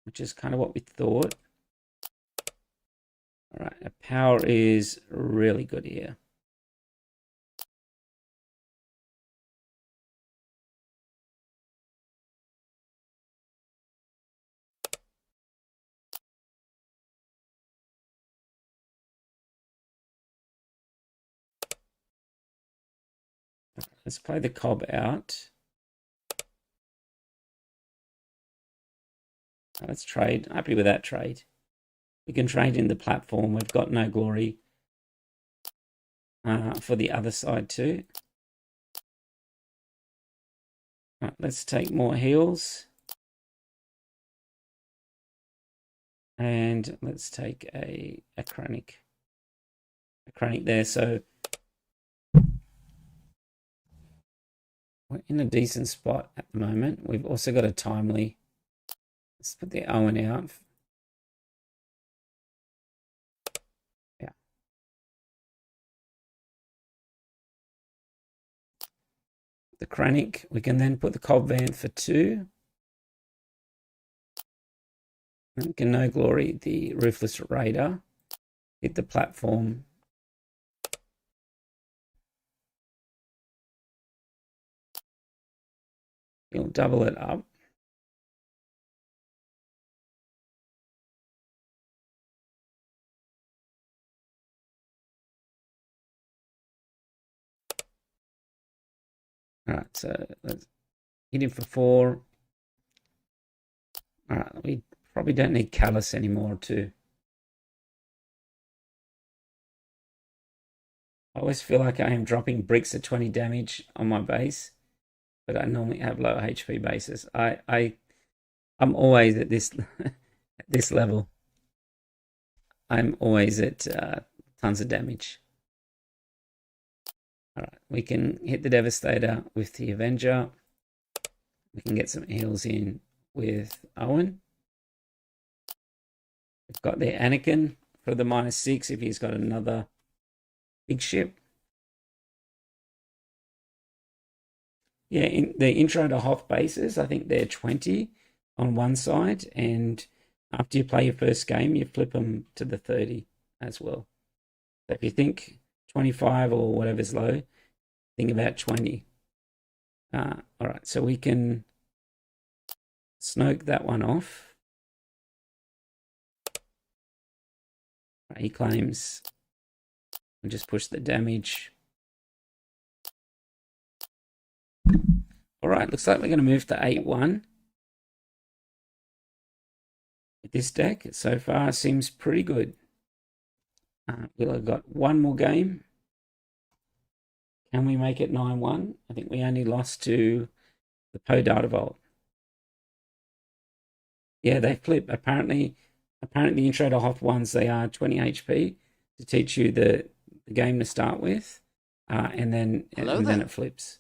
which is kind of what we thought. All right, our power is really good here. Let's play the cob out. Let's trade. Happy with that trade. We can trade in the platform. We've got no glory for the other side too. Right, let's take more heals. And let's take a chronic. A chronic there. So we're in a decent spot at the moment. We've also got a timely. Let's put the Owen out. Yeah. The chronic. We can then put the Cobb Van for 2. And can no glory the Ruthless Raider. Hit the platform. You'll double it up. All right, so let's hit him for 4. All right, we probably don't need Callus anymore too. I always feel like I am dropping bricks at 20 damage on my base, but I normally have low HP bases. I'm always at this at this level. I'm always at tons of damage. All right, we can hit the Devastator with the Avenger. We can get some heals in with Owen. We've got the Anakin for the -6 if he's got another big ship. Yeah, in the intro to Hoth bases, I think they're 20 on one side, and after you play your first game, you flip them to the 30 as well. So if you think 25 or whatever's low, think about 20. All right, so we can Snoke that one off. Right, he claims we'll just push the damage. All right, looks like we're going to move to 8-1. This deck so far seems pretty good. We've got one more game. Can we make it 9-1? I think we only lost to the Poe Data Vault. Yeah, they flip. Apparently, apparently the intro to Hoth ones, they are 20 HP to teach you the game to start with, and then it flips.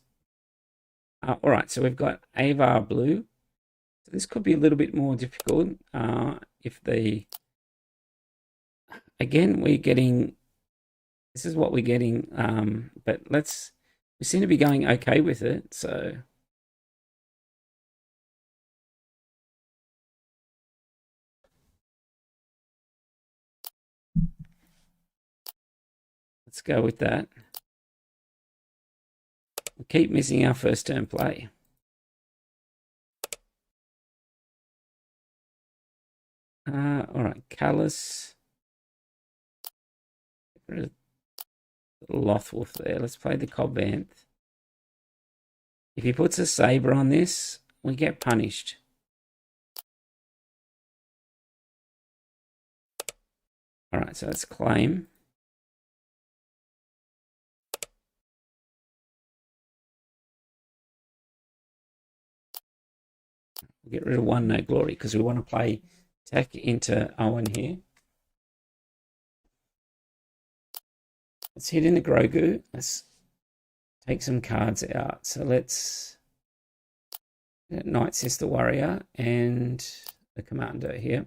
All right, so we've got Avar Blue. So this could be a little bit more difficult if they... Again, we're getting... This is what we're getting, but we seem to be going okay with it, so... Let's go with that. We keep missing our first turn play. All right, Callus. Lothwolf there. Let's play the Cobbanth. If he puts a Saber on this, we get punished. All right, so let's claim. We'll get rid of 1 No Glory because we want to play tech into Owen here. Let's hit in the Grogu. Let's take some cards out. So let's get Night Sister Warrior and the Commander here.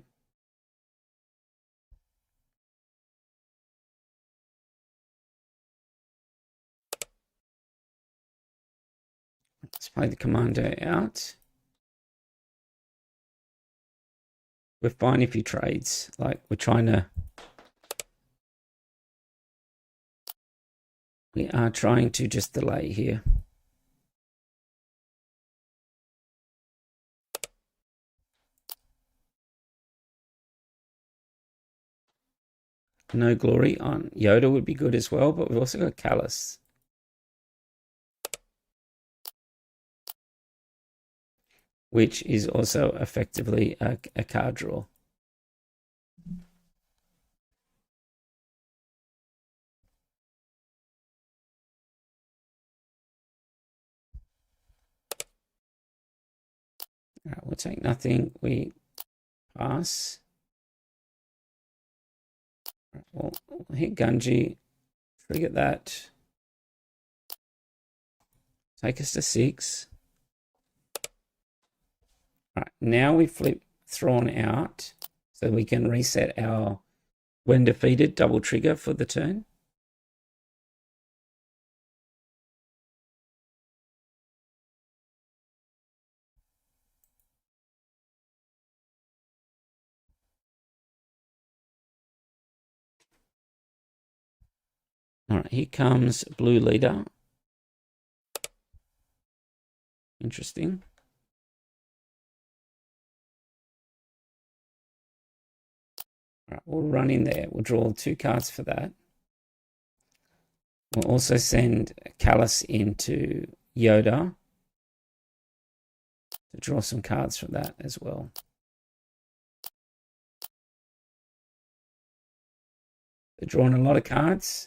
Let's play the Commander out. We're fine if he trades. Like, we're trying to... We are trying to just delay here. No Glory on Yoda would be good as well, but we've also got Callus. Which is also effectively a card draw. All right, we'll take nothing. We pass. We'll hit Gunji, trigger that. Take us to 6. All right, now we flip Thrawn out so we can reset our when defeated double trigger for the turn. All right, here comes Blue Leader. Interesting. All right, we'll run in there. We'll draw 2 cards for that. We'll also send Callus into Yoda to draw some cards from that as well. They're drawing a lot of cards.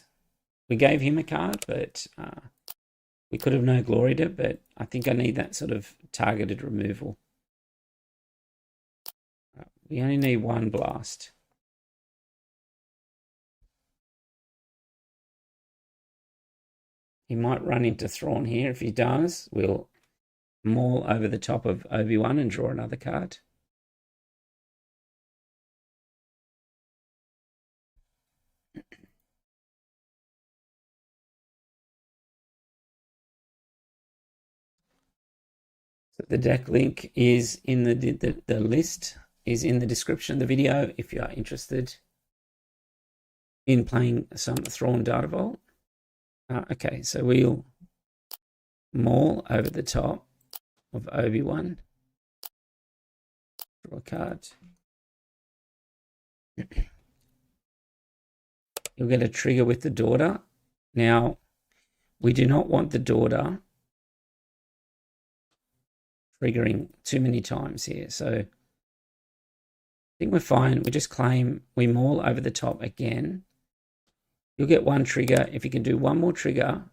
We gave him a card, but we could have no gloried it, but I think I need that sort of targeted removal. We only need 1 blast. He might run into Thrawn here. If he does, we'll maul over the top of Obi-Wan and draw another card. So the deck link is in the list is in the description of the video if you are interested in playing some Thrawn Data Vault. Okay, so we'll maul over the top of Obi-Wan. Draw a card. You'll get a trigger with the daughter. Now, we do not want the daughter triggering too many times here. So I think we're fine. We just claim, we maul over the top again. You'll get 1 trigger. If you can do 1 more trigger,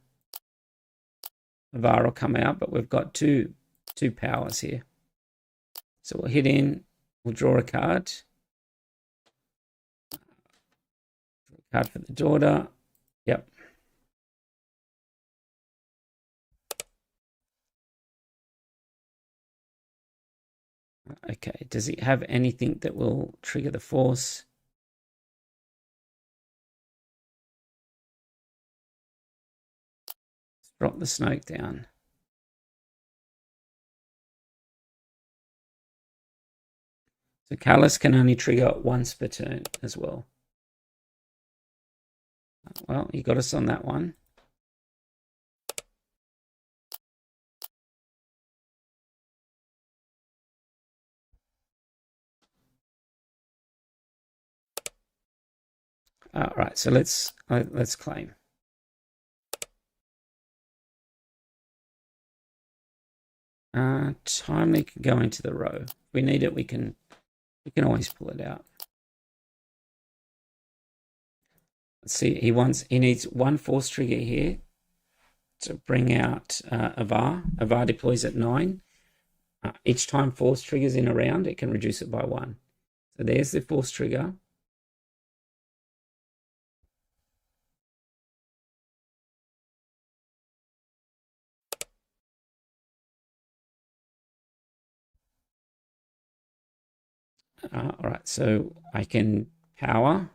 Avar will come out, but we've got two powers here. So we'll hit in, we'll draw a card. Card for the daughter. Yep. Okay, does he have anything that will trigger the force? Let's drop the Snoke down. So Callus can only trigger once per turn as well. Well, you got us on that one. All right, so let's claim. Timely can go into the row. If we need it, we can always pull it out. Let's see, he needs one force trigger here to bring out Avar. Avar deploys at 9. Each time force triggers in a round, it can reduce it by 1. So there's the force trigger. All right, so I can power.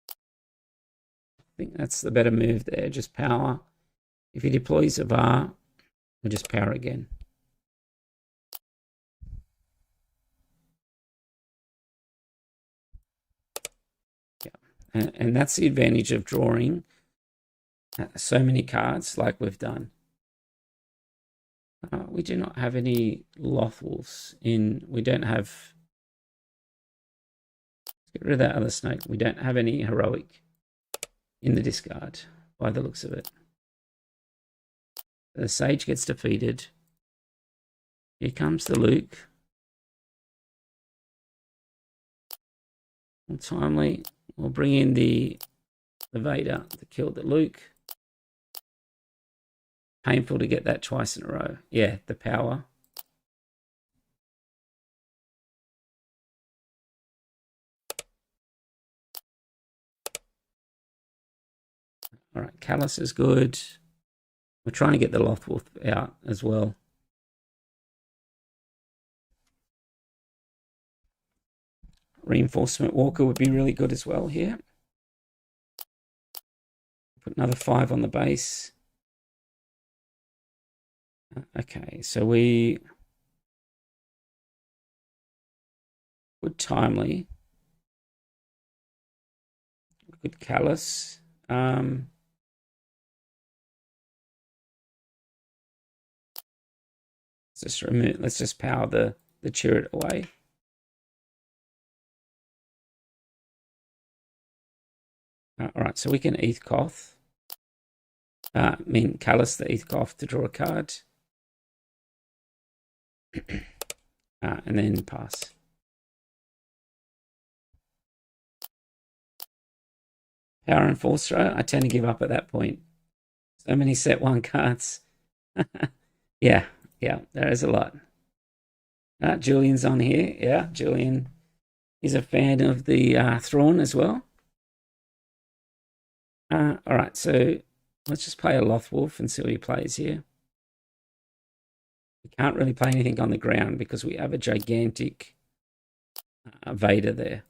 I think that's the better move there, just power. If he deploys Avar, we'll just power again. Yeah, and that's the advantage of drawing so many cards like we've done. We do not have any Lothwolves in. We don't have. Let's get rid of that other snake. We don't have any heroic in the discard by the looks of it. The Sage gets defeated. Here comes the Luke. Well, timely. We'll bring in the Vader to kill the Luke. Painful to get that twice in a row. Yeah, the power. All right, Callus is good. We're trying to get the Lothwolf out as well. Reinforcement Walker would be really good as well here. Put another 5 on the base. Okay, so we would timely. Good Callus. Let's just power the turret away. All right, so we can Eathcoth. Callus the Eathcoth to draw a card. And then pass. Power and force throw. I tend to give up at that point. So many set 1 cards. Yeah, there is a lot. Julian's on here. Yeah, Julian is a fan of the Thrawn as well. All right, so let's just play a Lothwolf and see what he plays here. We can't really play anything on the ground because we have a gigantic Vader there.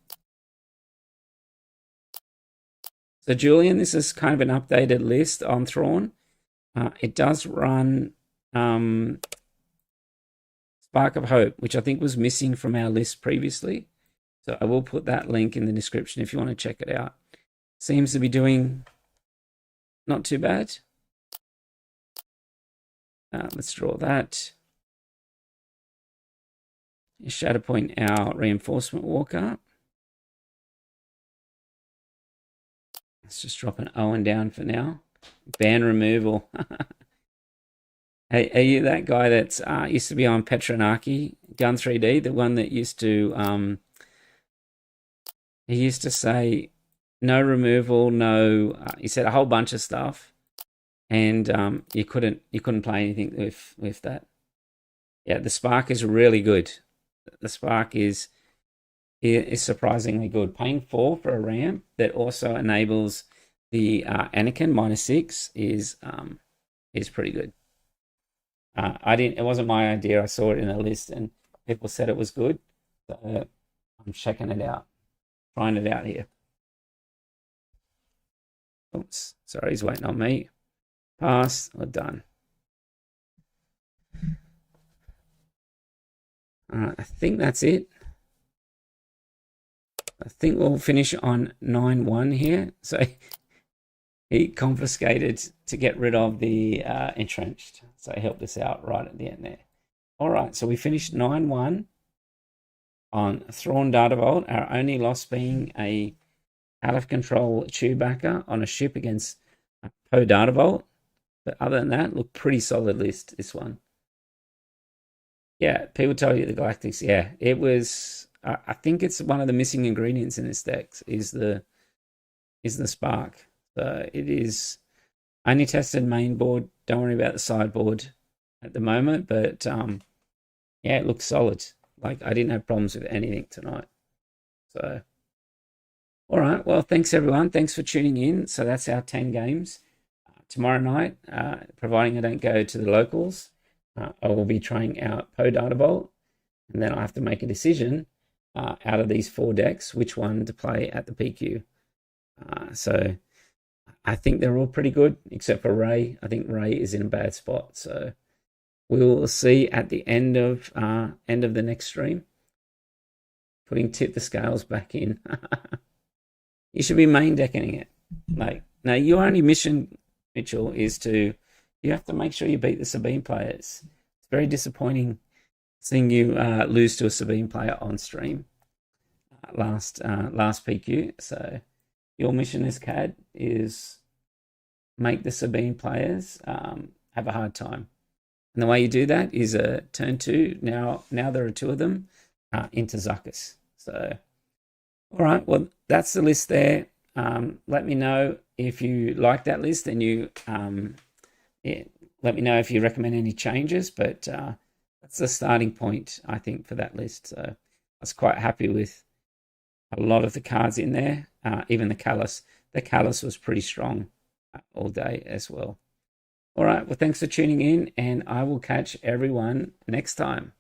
So Julian, this is kind of an updated list on Thrawn. It does run Spark of Hope, which I think was missing from our list previously. So I will put that link in the description if you want to check it out. Seems to be doing not too bad. Let's draw that. Shatterpoint our Reinforcement Walker. Let's just drop an Owen down for now. Ban removal. Hey, are you that guy that's used to be on Petronaki, Gun 3D, the one that used to he used to say no removal, no he said a whole bunch of stuff, and you couldn't play anything with that. Yeah, the Spark is really good. The Spark is is surprisingly good. Paying 4 for a ramp that also enables the Anakin -6 is pretty good. I didn't. It wasn't my idea. I saw it in a list, and people said it was good. So I'm checking it out, trying it out here. Oops, sorry, he's waiting on me. Pass or done. I think that's it. I think we'll finish on 9-1 here. So he confiscated to get rid of the entrenched. So he helped us out right at the end there. All right, so we finished 9-1 on Thrawn DV, our only loss being a out-of-control Chewbacca on a ship against Poe DV. But other than that, look, pretty solid list, this one. Yeah, people tell you the Galactics. Yeah, it was. I think it's one of the missing ingredients in this deck is the spark. So it is only tested main board. Don't worry about the sideboard at the moment, but yeah, it looks solid. Like I didn't have problems with anything tonight. So all right, well, thanks everyone. Thanks for tuning in. So that's our 10 games. Tomorrow night, providing I don't go to the locals, I will be trying out Poe DV, and then I have to make a decision out of these 4 decks, which one to play at the PQ. So I think they're all pretty good, except for Ray. I think Ray is in a bad spot. So we'll see at the end of the next stream. Putting Tip the Scales back in. You should be main decking it. Like now, your only mission, Mitchell, is you have to make sure you beat the Sabine players. It's very disappointing seeing you lose to a Sabine player on stream last PQ. So your mission as CAD is make the Sabine players have a hard time. And the way you do that is turn 2. Now there are 2 of them into Zuckuss. So, all right, well, that's the list there. Let me know if you like that list, and you let me know if you recommend any changes. But that's the starting point, I think, for that list. So I was quite happy with a lot of the cards in there. Even the Callus. The Callus was pretty strong all day as well. All right, well, thanks for tuning in, and I will catch everyone next time.